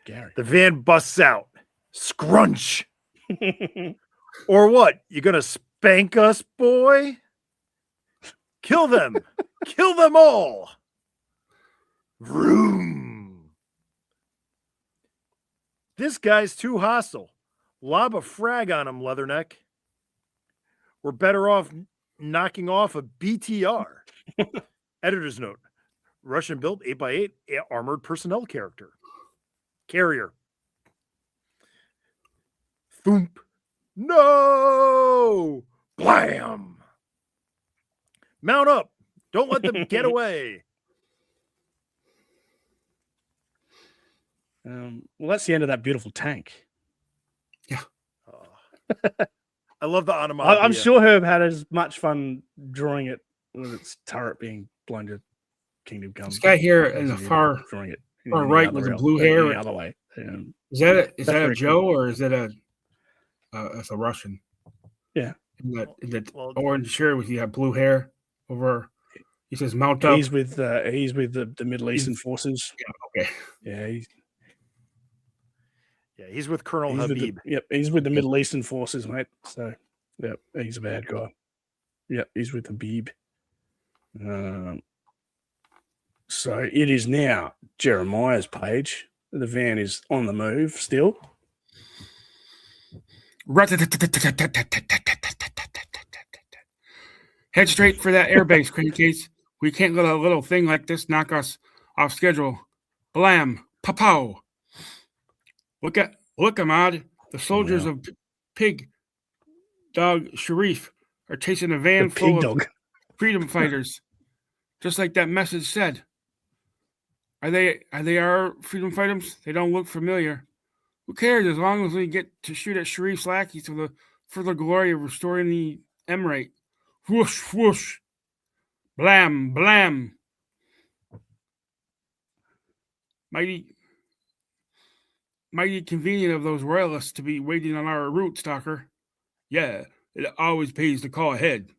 Gary. The van busts out. Scrunch. Or what? You gonna spank us, boy? Kill them. Kill them all. Vroom. This guy's too hostile. Lob a frag on him, Leatherneck. We're better off knocking off a BTR. Editor's note. Russian-built 8x8 armored personnel carrier. Thump. No! Blam! Mount up. Don't let them get away. Well, that's the end of that beautiful tank. Yeah. I love the onomatopoeia. I'm sure Herb had as much fun drawing it with its turret being blown to Kingdom Come. This guy here in the far drawing it far right with the blue hair. The other way. Is that a Joe cool. or is it a Russian? Yeah. In the orange shirt with you have blue hair over. He says mount up. He's with the Middle Eastern forces. Yeah. Okay. Yeah. He's with Colonel Habib. He's with the Middle Eastern forces, mate. So, he's a bad guy. Yep, he's with Habib. So it is now Jeremiah's page. The van is on the move still. Head straight for that airbase, crankcase. We can't let a little thing like this knock us off schedule. Blam, pow. Look, Ahmad. The soldiers of Pig Dog Sharif are chasing a van full of freedom fighters, just like that message said. Are they our freedom fighters? They don't look familiar. Who cares as long as we get to shoot at Sharif's lackeys for the glory of restoring the emirate. Whoosh, whoosh. Blam, blam. Mighty convenient of those royalists to be waiting on our route, Stalker. Yeah, it always pays to call ahead.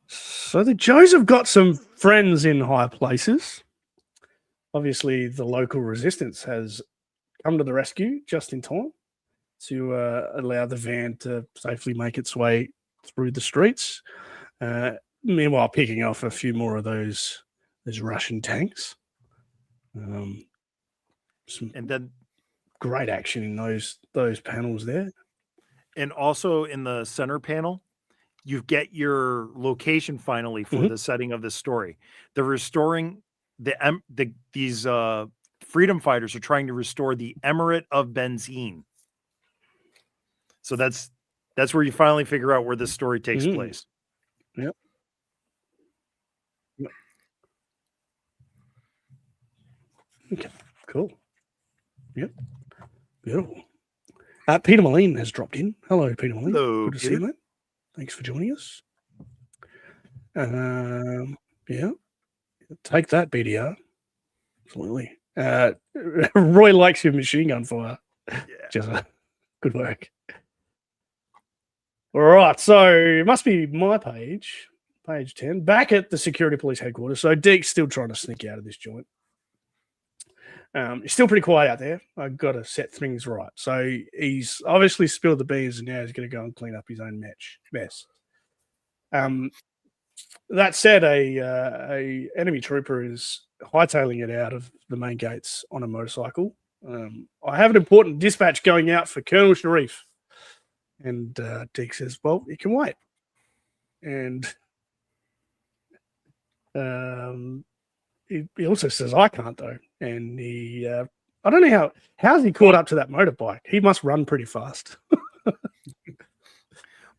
So the Joes have got some friends in high places. Obviously, the local resistance has come to the rescue just in time to allow the van to safely make its way through the streets. Meanwhile, picking off a few more of those Russian tanks. And then great action in those panels there. And also in the center panel, you get your location finally for the setting of this story. They're restoring these freedom fighters are trying to restore the Emirate of Benzine. So that's where you finally figure out where this story takes place. Yep. Okay, cool. Yep. Beautiful. Peter Moline has dropped in. Hello, Peter Moline. Hello, good to see you, mate. Thanks for joining us. Yeah. Take that, BDR. Absolutely. Roy likes your machine gun fire. Yeah. Just good work. All right, so it must be my page 10, back at the security police headquarters. So Deke's still trying to sneak out of this joint. It's still pretty quiet out there. I've got to set things right. So he's obviously spilled the beans, and now he's going to go and clean up his own mess. That said, a enemy trooper is hightailing it out of the main gates on a motorcycle. I have an important dispatch going out for Colonel Sharif. And Deke says, well, you can wait. And he also says, I can't, though. And he, I don't know how's he caught up to that motorbike? He must run pretty fast.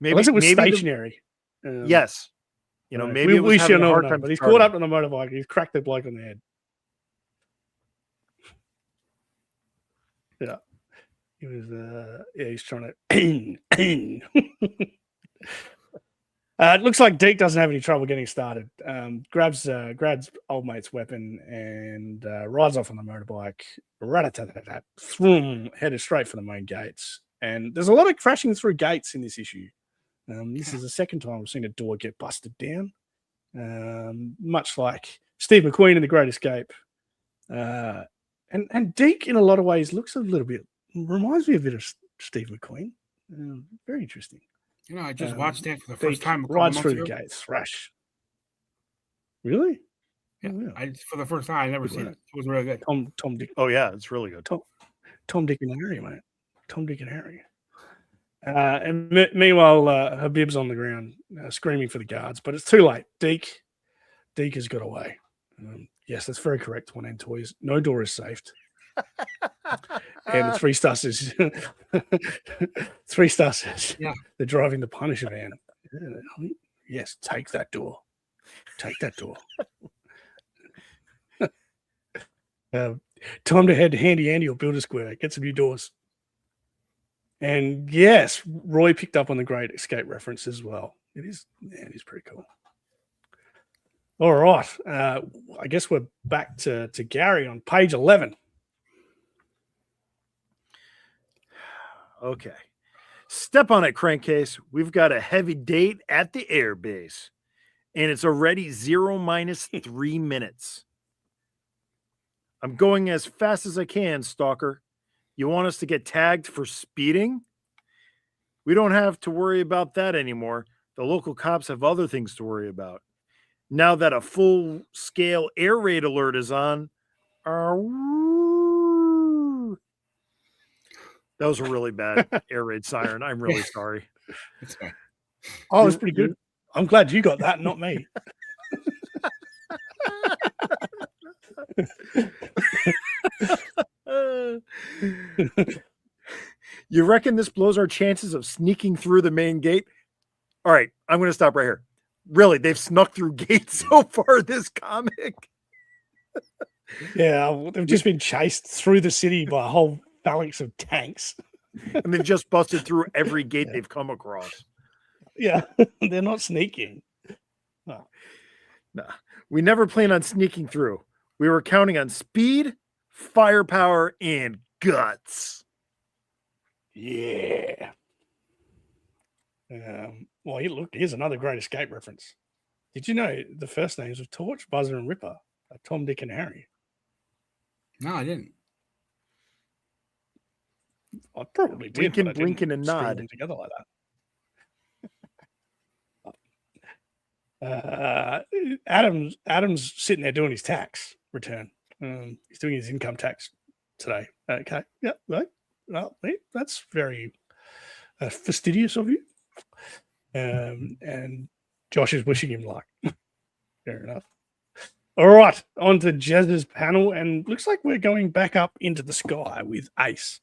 Unless it was stationary. Yes. You know, maybe we should know, but he's caught up to the motorbike. He's cracked the bloke on the head. Yeah. He was, he's trying to. It looks like Deke doesn't have any trouble getting started. Grabs old mate's weapon and rides off on the motorbike. Rat-a-tat-tat-tat. Headed straight for the main gates. And there's a lot of crashing through gates in this issue. This is the second time we've seen a door get busted down. Much like Steve McQueen in The Great Escape. And Deke, in a lot of ways, looks a little bit, reminds me a bit of Steve McQueen. Very interesting. You know, I just watched that for the first time. Rides through the gates, thrash. Really? Yeah, oh, yeah. For the first time, I never seen it. It was really good. Tom Dick. Oh yeah, it's really good. Tom, Dick, and Harry, mate. Tom, Dick, and Harry. And meanwhile, Habib's on the ground screaming for the guards, but it's too late. Deke has got away. Yes, that's very correct. One end toys. No door is safe. And 3-star says, 3-star says, Yeah. they're driving the Punisher van. Yes, take that door. Take that door. Time to head to Handy Andy or Builder Square. Get some new doors. And yes, Roy picked up on the Great Escape reference as well. It is pretty cool. All right. I guess we're back to Gary on page 11. Okay. Step on it, crankcase. We've got a heavy date at the airbase, and it's already 0-3 minutes. I'm going as fast as I can, Stalker. You want us to get tagged for speeding? We don't have to worry about that anymore. The local cops have other things to worry about. Now that a full-scale air raid alert is on, that was a really bad air raid siren. I'm really sorry. It's fine. Oh, it was pretty good. I'm glad you got that, not me. You reckon this blows our chances of sneaking through the main gate? All right, I'm going to stop right here. Really, they've snuck through gates so far this comic. Yeah, they've just been chased through the city by a whole phalanx of tanks. And they've just busted through every gate they've come across. Yeah, they're not sneaking. Oh. Nah, we never planned on sneaking through. We were counting on speed, firepower, and guts. Yeah. Well, look, here's another Great Escape reference. Did you know the first names of Torch, Buzzer, and Ripper are Tom, Dick, and Harry? No, I didn't. I probably did. Blinking, and nod them together like that. Adam's sitting there doing his tax return. He's doing his income tax today. Okay, yeah, right. Well, that's very fastidious of you. And Josh is wishing him luck. Fair enough. All right, on to Jazz's panel, and looks like we're going back up into the sky with Ace.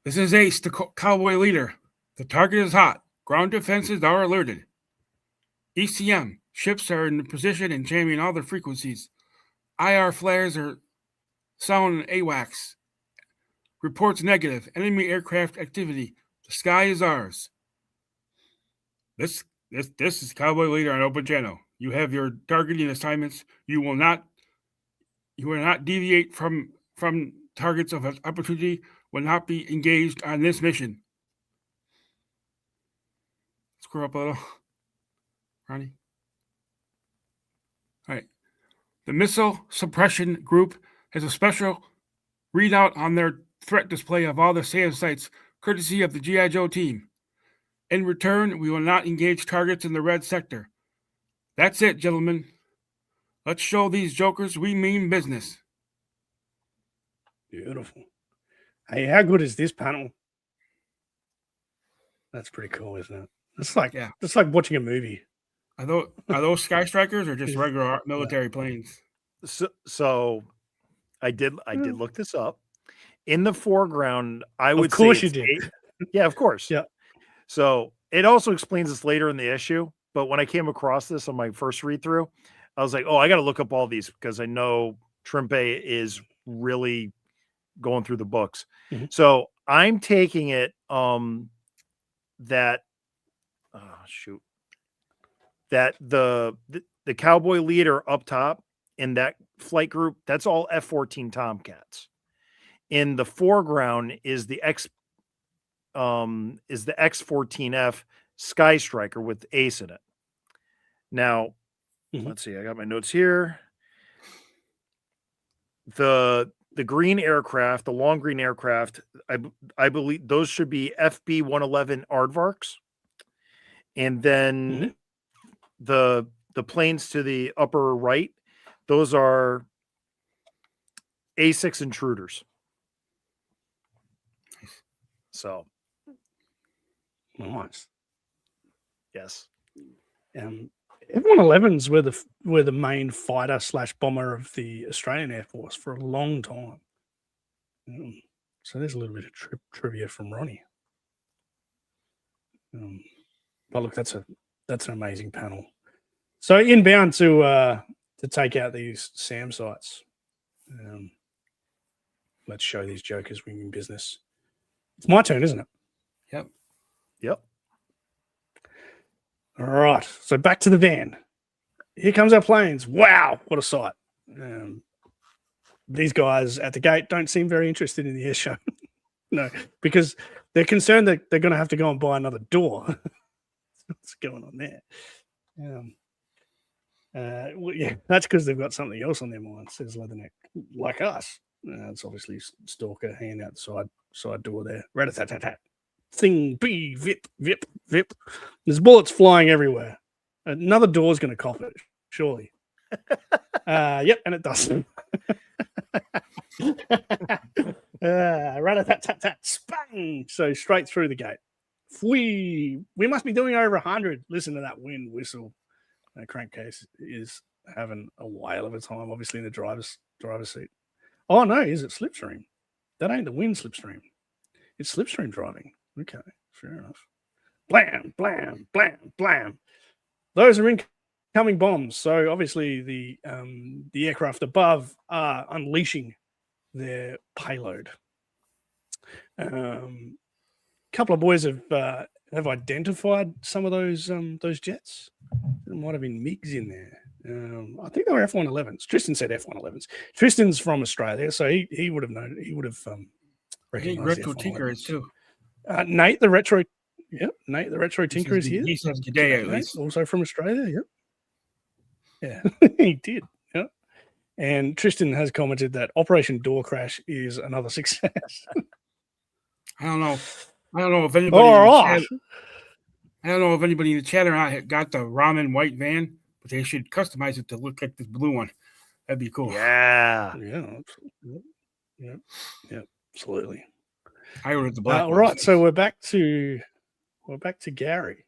This is Ace, the cowboy leader. The target is hot. Ground defenses are alerted. ECM, ships are in position and jamming all their frequencies. IR flares are sound AWACS. Reports negative. Enemy aircraft activity. The sky is ours. This is Cowboy Leader on Open Channel. You have your targeting assignments. You will not deviate from targets of opportunity. Will not be engaged on this mission. Screw up a little, Ronnie. All right. The Missile Suppression Group has a special readout on their threat display of all the SAM sites, courtesy of the GI Joe team. In return, we will not engage targets in the red sector. That's it, gentlemen. Let's show these jokers we mean business. Beautiful. Hey, how good is this panel? That's pretty cool, isn't it? It's like watching a movie. Are those Sky Strikers or just regular military planes? So I did look this up. In the foreground, I would say, of course you did. Yeah, of course. Yeah. So it also explains this later in the issue. But when I came across this on my first read through, I was like, oh, I got to look up all these because I know Trimpe is really going through the books. Mm-hmm. So I'm taking it that the cowboy leader up top in that flight group, that's all F-14 Tomcats. In the foreground is the X-14F Sky Striker with Ace in it. Now, let's see. I got my notes here. The green aircraft, the long green aircraft, I believe those should be FB-111 Aardvarks. And then the planes to the upper right, those are A6 Intruders. So nice. Yes. F-111s were the main fighter / bomber of the Australian Air Force for a long time. So there's a little bit of trivia from Ronnie. But look, that's an amazing panel. So inbound to take out these SAM sites. Let's show these jokers winging business. It's my turn, isn't it? Yep. All right. So back to the van. Here comes our planes. Wow, what a sight. These guys at the gate don't seem very interested in the air show. No, because they're concerned that they're going to have to go and buy another door. What's going on there? Well, yeah, that's because they've got something else on their mind, says Leatherneck, like us. It's obviously Stalker hanging out the side door there. Rat-a-tat-tat-tat. Thing, bee, vip, vip, vip. There's bullets flying everywhere. Another door's going to cop it, surely. Yep, and it doesn't. Rat-a-tat-tat-tat, spang! So straight through the gate. We must be doing over 100. Listen to that wind whistle. Crankcase is having a whale of a time, obviously in the driver's seat. Oh no, is it slipstream? That ain't the wind slipstream. It's slipstream driving. Okay, fair enough. Blam, blam, blam, blam. Those are incoming bombs. So obviously the aircraft above are unleashing their payload. Couple of boys have identified some of those jets. There might have been MiGs in there. I think they were F-111s. Tristan said F-111s. Tristan's from Australia, so he would have known. He would have recognized Retro Tinker is too. Nate the retro Tinker is here. He says today at least. Also from Australia. Yep. Yeah, he did. Yep. And Tristan has commented that Operation Door Crash is another success. I don't know if anybody. I don't know if anybody in the chat or not got the ramen white van, but they should customize it to look like this blue one. That'd be cool. Yeah. Yeah, absolutely. I ordered the black. All right, so we're back to Gary.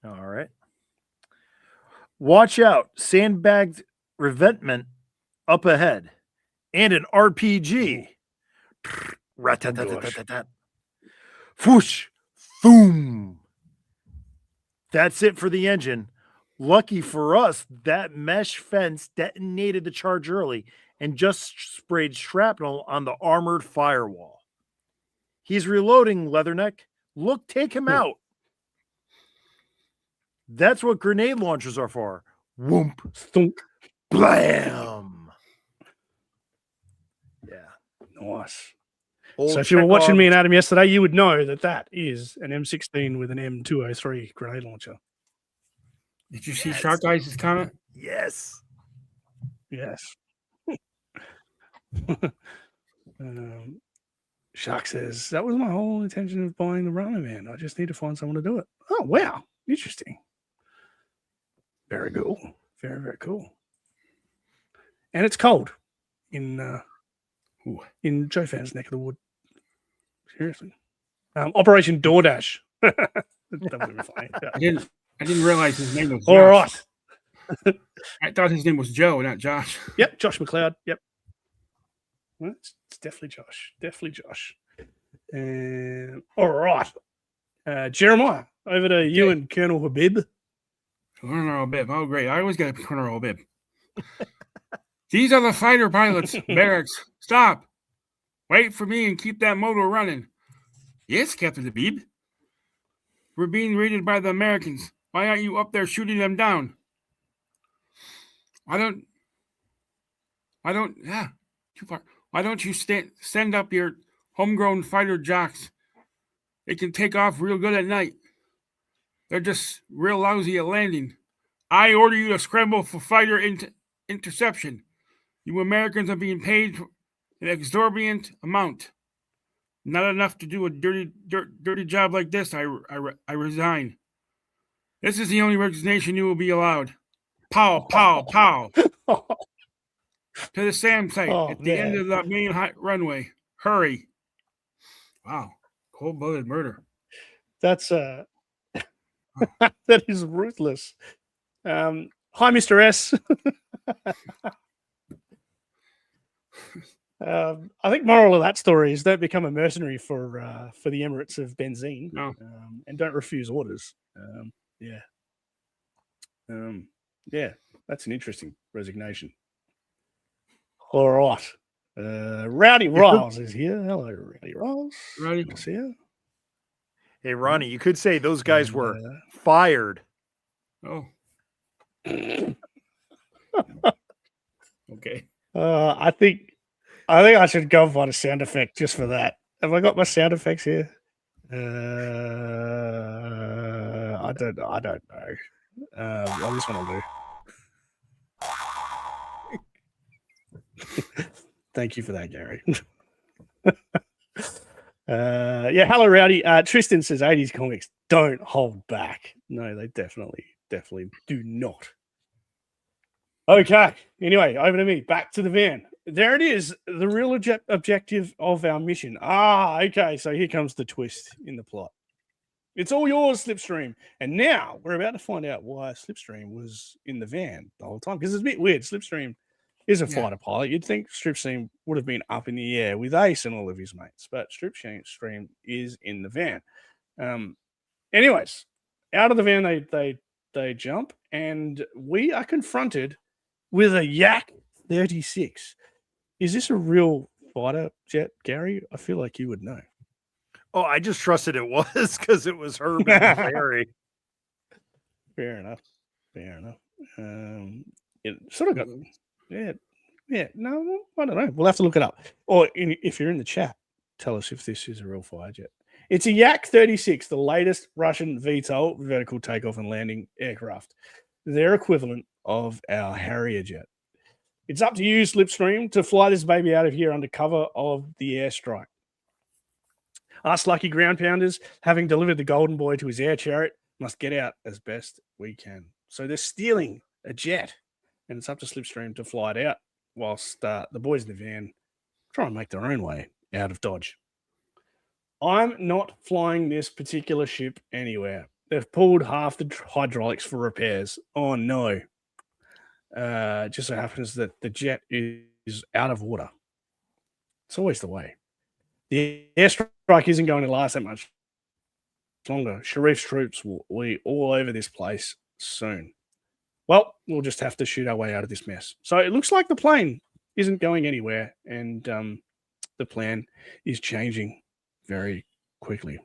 All right. Watch out, sandbagged revetment up ahead, and an RPG. Rat-tat-tat-tat-tat-tat. Foosh, boom. That's it for the engine. Lucky for us, that mesh fence detonated the charge early and just sprayed shrapnel on the armored firewall. He's reloading, Leatherneck. Look, take him out. That's what grenade launchers are for. Whoomp, thunk, blam. Yeah. Nice. Old so if you were watching Chekhov. me and Adam yesterday, you would know that is an M16 with an M203 grenade launcher. Did you see Shark Eyes' comment? Yes. Shark says, that was my whole intention of buying the ramen man. I just need to find someone to do it. Oh, wow. Interesting. Very cool. Very, very cool. And it's cold in Joe Fan's neck of the wood. Seriously. Operation DoorDash. That would be funny. Yeah. I didn't realize his name was Josh. All right. I thought his name was Joe, not Josh. Yep, Josh McLeod. Yep. Well, it's definitely Josh. Definitely Josh. All right. Jeremiah, over to you and Colonel Habib. Colonel Habib. Oh, great. I always get a Colonel Habib. These are the fighter pilots. Barracks. Stop. Wait for me and keep that motor running. Yes, Captain Habib. We're being raided by the Americans. Why aren't you up there shooting them down? Why don't you send up your homegrown fighter jocks? They can take off real good at night. They're just real lousy at landing. I order you to scramble for fighter interception. You Americans are being paid an exorbitant amount. Not enough to do a dirty job like this. I resign. This is the only resignation you will be allowed. Pow, pow, pow. To the SAM site at the end of the main runway. Hurry. Wow. Cold-blooded murder. That's that is ruthless. Hi, Mr. S. I think moral of that story is don't become a mercenary for the Emirates of benzene, No. and don't refuse orders. Yeah, that's an interesting resignation. All right. Rowdy Riles is here. Hello, Rowdy Riles. Rowdy. Good to see you. Hey, Ronnie, you could say those guys were fired. Oh. Okay. I think I should go and find a sound effect just for that. Have I got my sound effects here? I don't know. I just want to do. Thank you for that, Gary. Hello, Rowdy. Tristan says 80s comics don't hold back. No, they definitely do not. Okay. Anyway, over to me. Back to the van. There it is. The real objective of our mission. Okay. So here comes the twist in the plot. It's all yours, Slipstream. And now we're about to find out why Slipstream was in the van the whole time. Because it's a bit weird. Slipstream is a fighter pilot. You'd think Slipstream would have been up in the air with Ace and all of his mates. But Slipstream is in the van. Anyways, out of the van they jump. And we are confronted with a Yak 36. Is this a real fighter jet, Gary? I feel like you would know. Oh, I just trusted it was because it was Herb and Barry. Fair enough. It sort of got, no, I don't know. We'll have to look it up. Or if you're in the chat, tell us if this is a real fighter jet. It's a Yak 36, the latest Russian VTOL, vertical takeoff and landing aircraft. Their equivalent of our Harrier jet. It's up to you, Slipstream, to fly this baby out of here under cover of the airstrike. Us lucky ground pounders, having delivered the golden boy to his air chariot, must get out as best we can. So they're stealing a jet, and it's up to Slipstream to fly it out, whilst the boys in the van try and make their own way out of Dodge. I'm not flying this particular ship anywhere. They've pulled half the hydraulics for repairs. Oh, no. Just so happens that the jet is out of water. It's always the way. The airstrike isn't going to last that much longer. Sharif's troops will be all over this place soon. Well, we'll just have to shoot our way out of this mess. So it looks like the plane isn't going anywhere, and the plan is changing very quickly.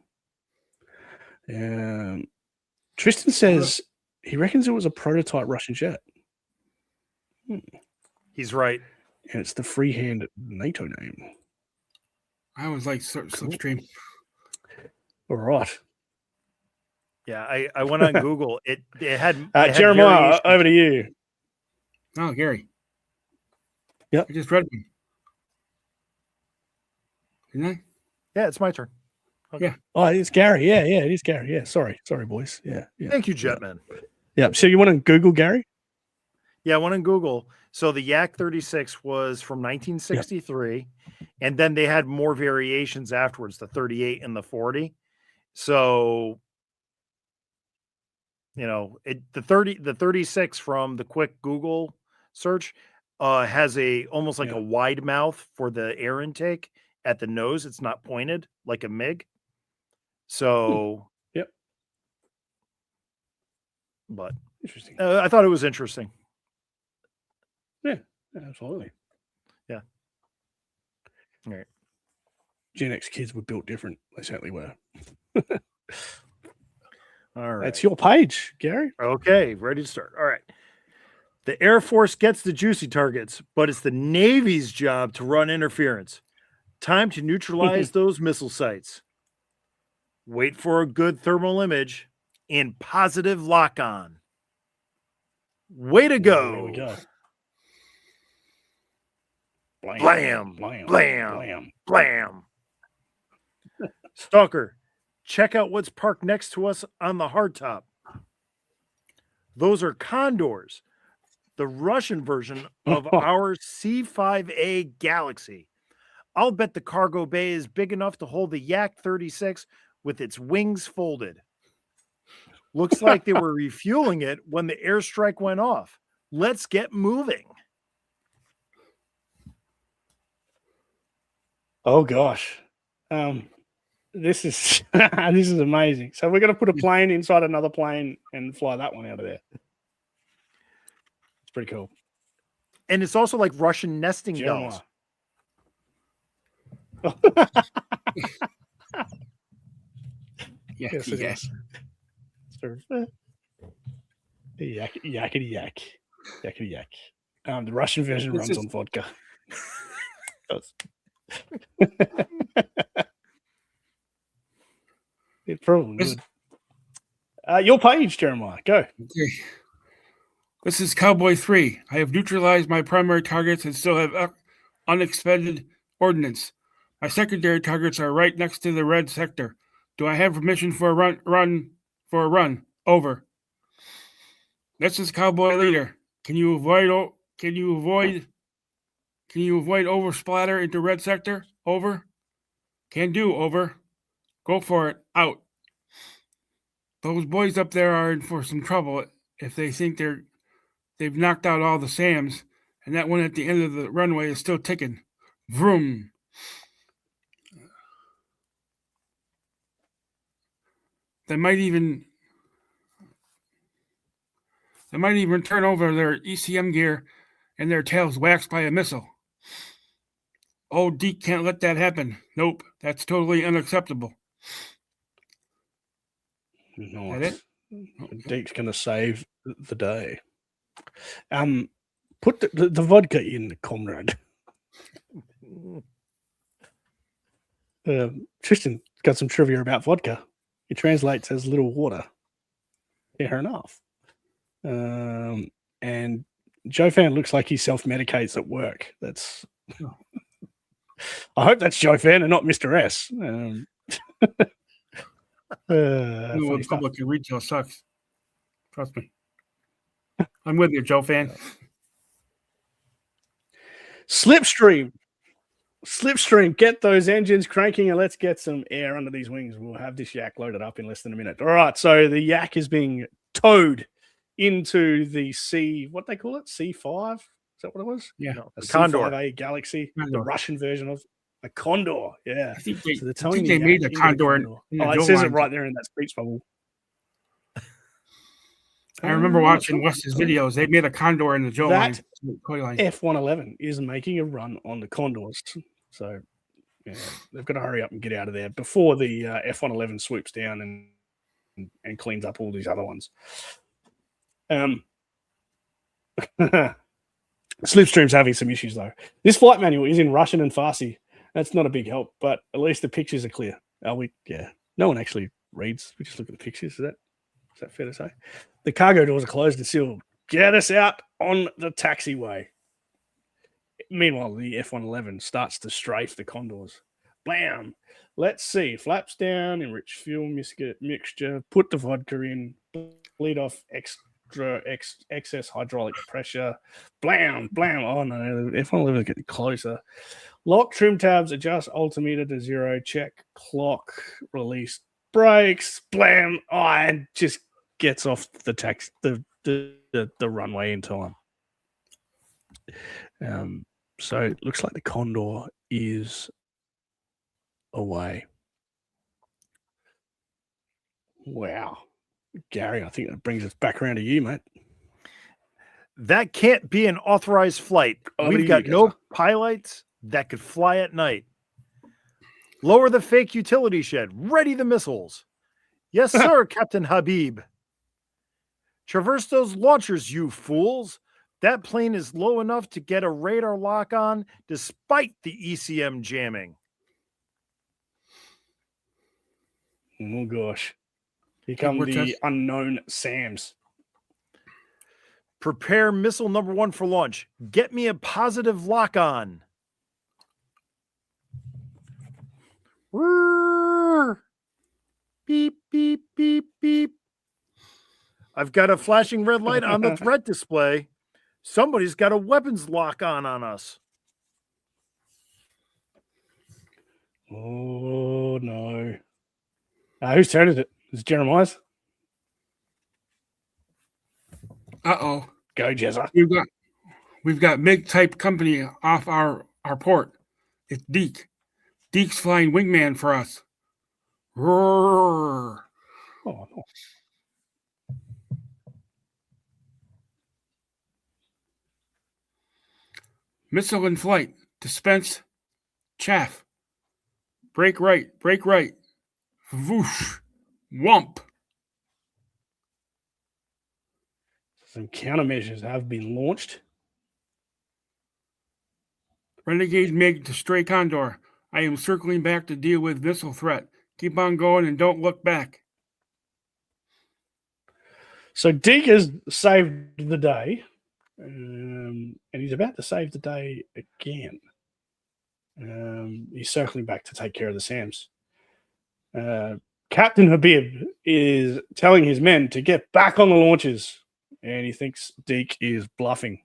Tristan says he reckons it was a prototype Russian jet. He's right. And it's the freehand NATO name. I was like Slipstream. All right. Yeah, I went on Google. It had Jeremiah, over to you. Oh, Gary. Yep. I just read one. Didn't I? Yeah, it's my turn. Okay. Yeah. Oh, it's Gary. Yeah, it is Gary. Yeah, sorry, boys. Yeah. Thank you, Jetman. Yeah. So you want to Google Gary? Yeah, I went on Google. So the Yak 36 was from 1963, and then they had more variations afterwards, the 38 and the 40. So, the 36 from the quick Google search has almost like a wide mouth for the air intake at the nose. It's not pointed like a MiG. So, Yep. But interesting. I thought it was interesting. Yeah, absolutely. Yeah. All right. Gen X kids were built different. They certainly were. All right. That's your page, Gary. Okay, ready to start. All right. The Air Force gets the juicy targets, but it's the Navy's job to run interference. Time to neutralize those missile sites. Wait for a good thermal image in positive lock-on. Way to go. There we go. Blam, blam, blam, blam. Stalker, check out what's parked next to us on the hardtop. Those are Condors, the Russian version of our C-5A Galaxy. I'll bet the cargo bay is big enough to hold the Yak 36 with its wings folded. Looks like they were refueling it when the airstrike went off. Let's get moving. Oh gosh. This is this is amazing. So we're going to put a plane inside another plane and fly that one out of there. It's pretty cool. And it's also like Russian nesting dolls. Yes, it is. Yakety yak. Yakety yak. The Russian version runs on vodka. It's probably good. Your page, Jeremiah. Go. Okay. This is Cowboy 3. I have neutralized my primary targets and still have unexpended ordnance. My secondary targets are right next to the red sector. Do I have permission for a run? Over. This is Cowboy Leader. Can you avoid over splatter into red sector? Over. Can do. Over. Go for it. Out. Those boys up there are in for some trouble if they think they've knocked out all the SAMs, and that one at the end of the runway is still ticking. Vroom. They might even turn over their ECM gear and their tails waxed by a missile. Old Deke can't let that happen. Nope, that's totally unacceptable. Nice. Deke's going to save the day. Put the vodka in, comrade. Tristan got some trivia about vodka. It translates as little water. Fair enough. And Joe Fan looks like he self-medicates at work. That's. I hope that's Joe Fan and not Mr. S. Public and retail sucks. Trust me. I'm with you, Joe Fan. Slipstream, get those engines cranking and let's get some air under these wings. We'll have this yak loaded up in less than a minute. All right, so the yak is being towed into the what they call it? C5? Is that what it was? Yeah. No, a C5A Galaxy, the Russian version of a Condor. Yeah. I think they made a Condor. It says it right there in that speech bubble. I remember watching Wes's videos. They made a Condor in the Joe line. F-111 is making a run on the Condors. So yeah, they've got to hurry up and get out of there before the F-111 swoops down and cleans up all these other ones. Slipstream's having some issues, though. This flight manual is in Russian and Farsi. That's not a big help, but at least the pictures are clear. Yeah. No one actually reads. We just look at the pictures. Is that fair to say? The cargo doors are closed and sealed. Get us out on the taxiway. Meanwhile, the F-111 starts to strafe the Condors. Blam! Let's see. Flaps down, enrich fuel mixture, put the vodka in, bleed off excess hydraulic pressure. Blam! Blam! Oh no, the F-111 is getting closer. Lock trim tabs, adjust altimeter to 0, check clock, release brakes. Blam! Oh, and just gets off the runway in time. So it looks like the Condor is away. Wow. Gary, I think that brings us back around to you, mate. That can't be an authorized flight. We've got no pilots that could fly at night. Lower the fake utility shed. Ready the missiles. Yes, sir, Captain Habib. Traverse those launchers, you fools. That plane is low enough to get a radar lock on despite the ECM jamming. Oh, gosh. Here come the unknown SAMs. Prepare missile number 1 for launch. Get me a positive lock on. Beep, beep, beep, beep. I've got a flashing red light on the threat display. Somebody's got a weapons lock on us. Oh, no. Whose turn is it? Is it Jeremiah's? Uh-oh. Go, Jezza. We've got MiG-type company off our port. It's Deke. Deke's flying wingman for us. Roar. Oh, no. Missile in flight. Dispense. Chaff. Break right. Whoosh. Whomp. Some countermeasures have been launched. Renegade MiG to Stray Condor. I am circling back to deal with missile threat. Keep on going and don't look back. So Deke has saved the day, and he's about to save the day again. He's circling back to take care of the SAMs. Captain Habib is telling his men to get back on the launches, and he thinks Deke is bluffing.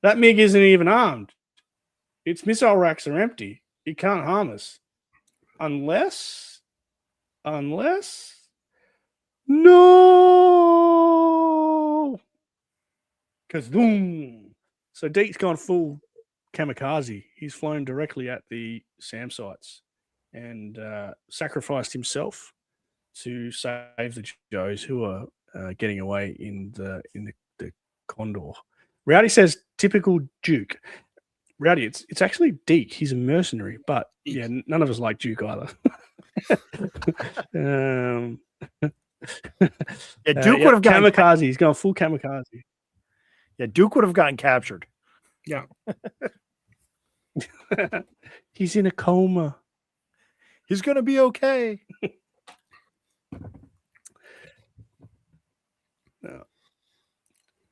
That MiG isn't even armed. Its missile racks are empty. It can't harm us. Unless... No! Kazoom! So Deke's gone full kamikaze. He's flown directly at the SAM sites and sacrificed himself to save the Joes who are getting away in the Condor. Rowdy says typical Duke. Rowdy, it's actually Deke. He's a mercenary, but yeah, none of us like Duke either. Yeah, Duke would have gotten kamikaze. He's going full kamikaze. Yeah, Duke would have gotten captured. Yeah. He's in a coma. He's gonna be okay.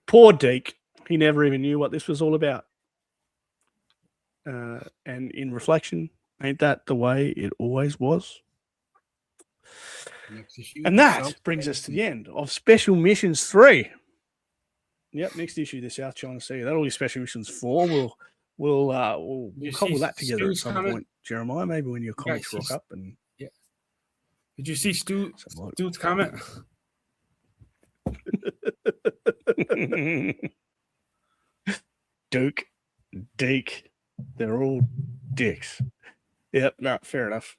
Poor Deke. He never even knew what this was all about. And in reflection, ain't that the way it always was? And that brings us to the end of Special Missions 3. Yep, next issue, the South China Sea. That'll be Special Missions 4. We'll cobble that together at some point, Jeremiah. Maybe when your comics rock up. And yeah. Did you see Stu's comment? Duke, Deke, they're all dicks. Yep, no, fair enough.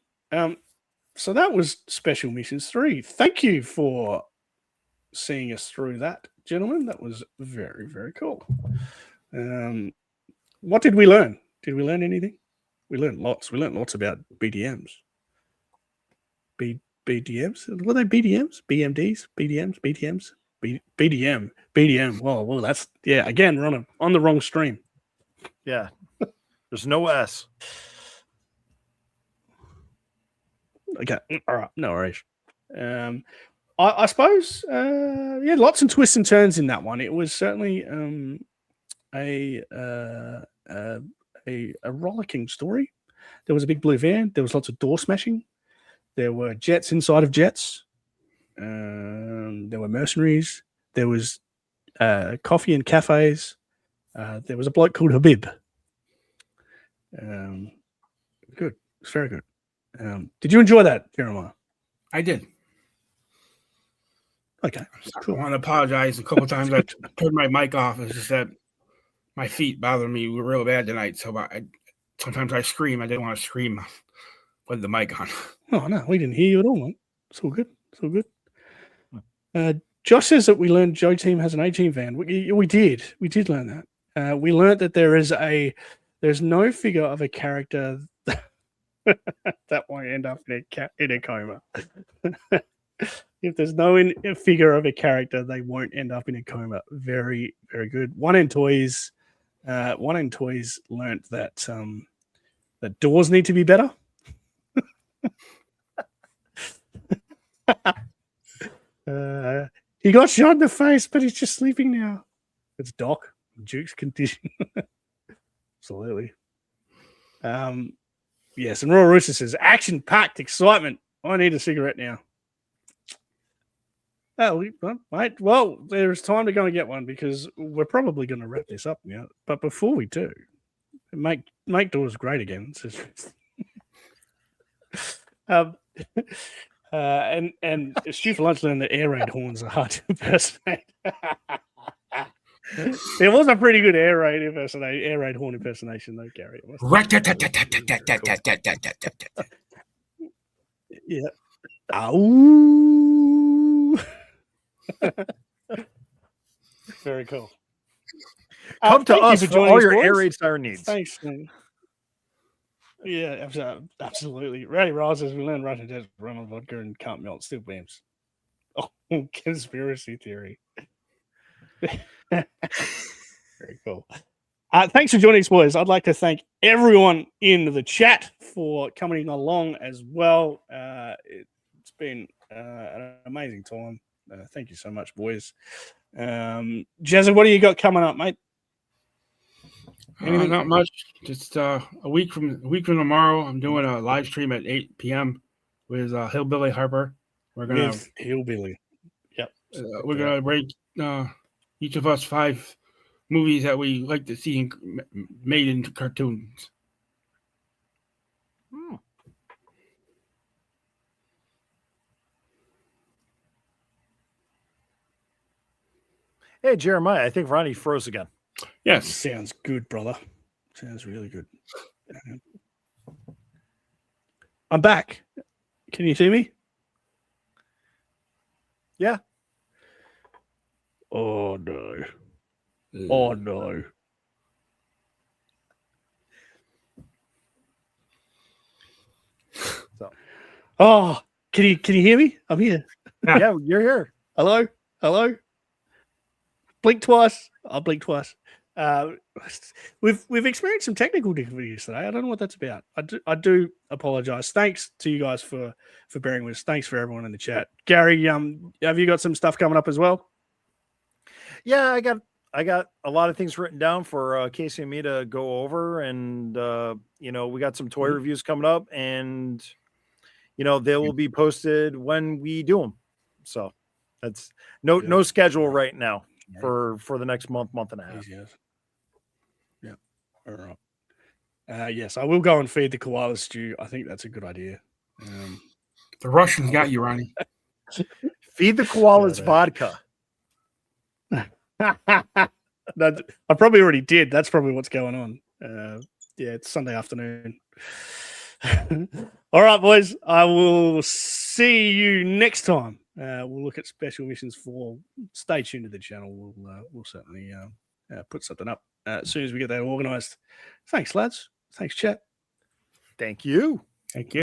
So that was Special Missions 3. Thank you for seeing us through that, gentlemen. That was very, very cool. What did we learn? Did we learn anything? We learned lots. We learned lots about BDMs. BDMs? Were they BDMs? BMDs? BDMs? BTMs? BDM. BDM. Well, that's, yeah, again, we're on the wrong stream. Yeah. There's no S. Okay. All right. No worries. I suppose, yeah, lots of twists and turns in that one. It was certainly a rollicking story. There was a big blue van. There was lots of door smashing. There were jets inside of jets. There were mercenaries. There was coffee and cafes. There was a bloke called Habib. Good. It's very good. Did you enjoy that, Jeremiah? I did. Okay. Cool. I want to apologize. A couple times I turned my mic off. It's just that my feet bother me real bad tonight. So sometimes I scream. I didn't want to scream with the mic on. Oh, no, we didn't hear you at all, mate. It's all good. It's all good. Josh says that we learned Joe Team has an A-Team van. We did. We did learn that. We learned that there's no figure of a character that won't end up in a coma. If there's no figure of a character, they won't end up in a coma. Very, very good. One End Toys learnt that that doors need to be better. He got shot in the face, but he's just sleeping now. It's Doc, Duke's condition. Absolutely. Yes, and Royal Rooster says, action-packed excitement. I need a cigarette now. Oh, mate. Well, there's time to go and get one because we're probably going to wrap this up now. But before we do, make doors great again. And Stu for Lunch learned that air raid horns are hard to impersonate. It was a pretty good air raid horn impersonation, though, Gary. Yeah. Ow. Very cool. Come to us for for all your air raid siren needs. Thanks, man. Yeah, absolutely. Rowdy Riles says we learned Russian desert rum on vodka and can't melt steel beams. Oh, conspiracy theory. Very cool. Thanks for joining us, boys. I'd like to thank everyone in the chat for coming along as well. It's been an amazing time. Thank you so much, boys. Jazza, what do you got coming up, mate? Not much. Just a week from tomorrow, I'm doing a live stream at 8 p.m. with Hillbilly Harper. We're gonna Hillbilly. Yep. We're gonna rate each of us 5 movies that we like to see made into cartoons. Hey, Jeremiah, I think Ronnie froze again. Yes. Sounds good, brother. Sounds really good. I'm back. Can you see me? Yeah. Oh, no. Oh, no. Oh, can you hear me? I'm here. Yeah, you're here. Hello? Blink twice. I'll blink twice. We've experienced some technical difficulties today. I don't know what that's about. I do apologize. Thanks to you guys for bearing with us. Thanks for everyone in the chat. Gary, have you got some stuff coming up as well? Yeah, I got a lot of things written down for Casey and me to go over, and we got some toy reviews coming up, and they will be posted when we do them. So that's no schedule right now for the next month and a half. Yes. Yeah. All right. Yes, I will go and feed the koala stew. I think that's a good idea. The Russians got you, Ronnie. Feed the koalas vodka. I probably already did. That's probably what's going on. It's Sunday afternoon. All right, boys. I will see you next time. We'll look at Special Missions 4. Stay tuned to the channel. We'll certainly put something up as soon as we get that organized. Thanks, lads. Thanks, chat. Thank you. Thank you.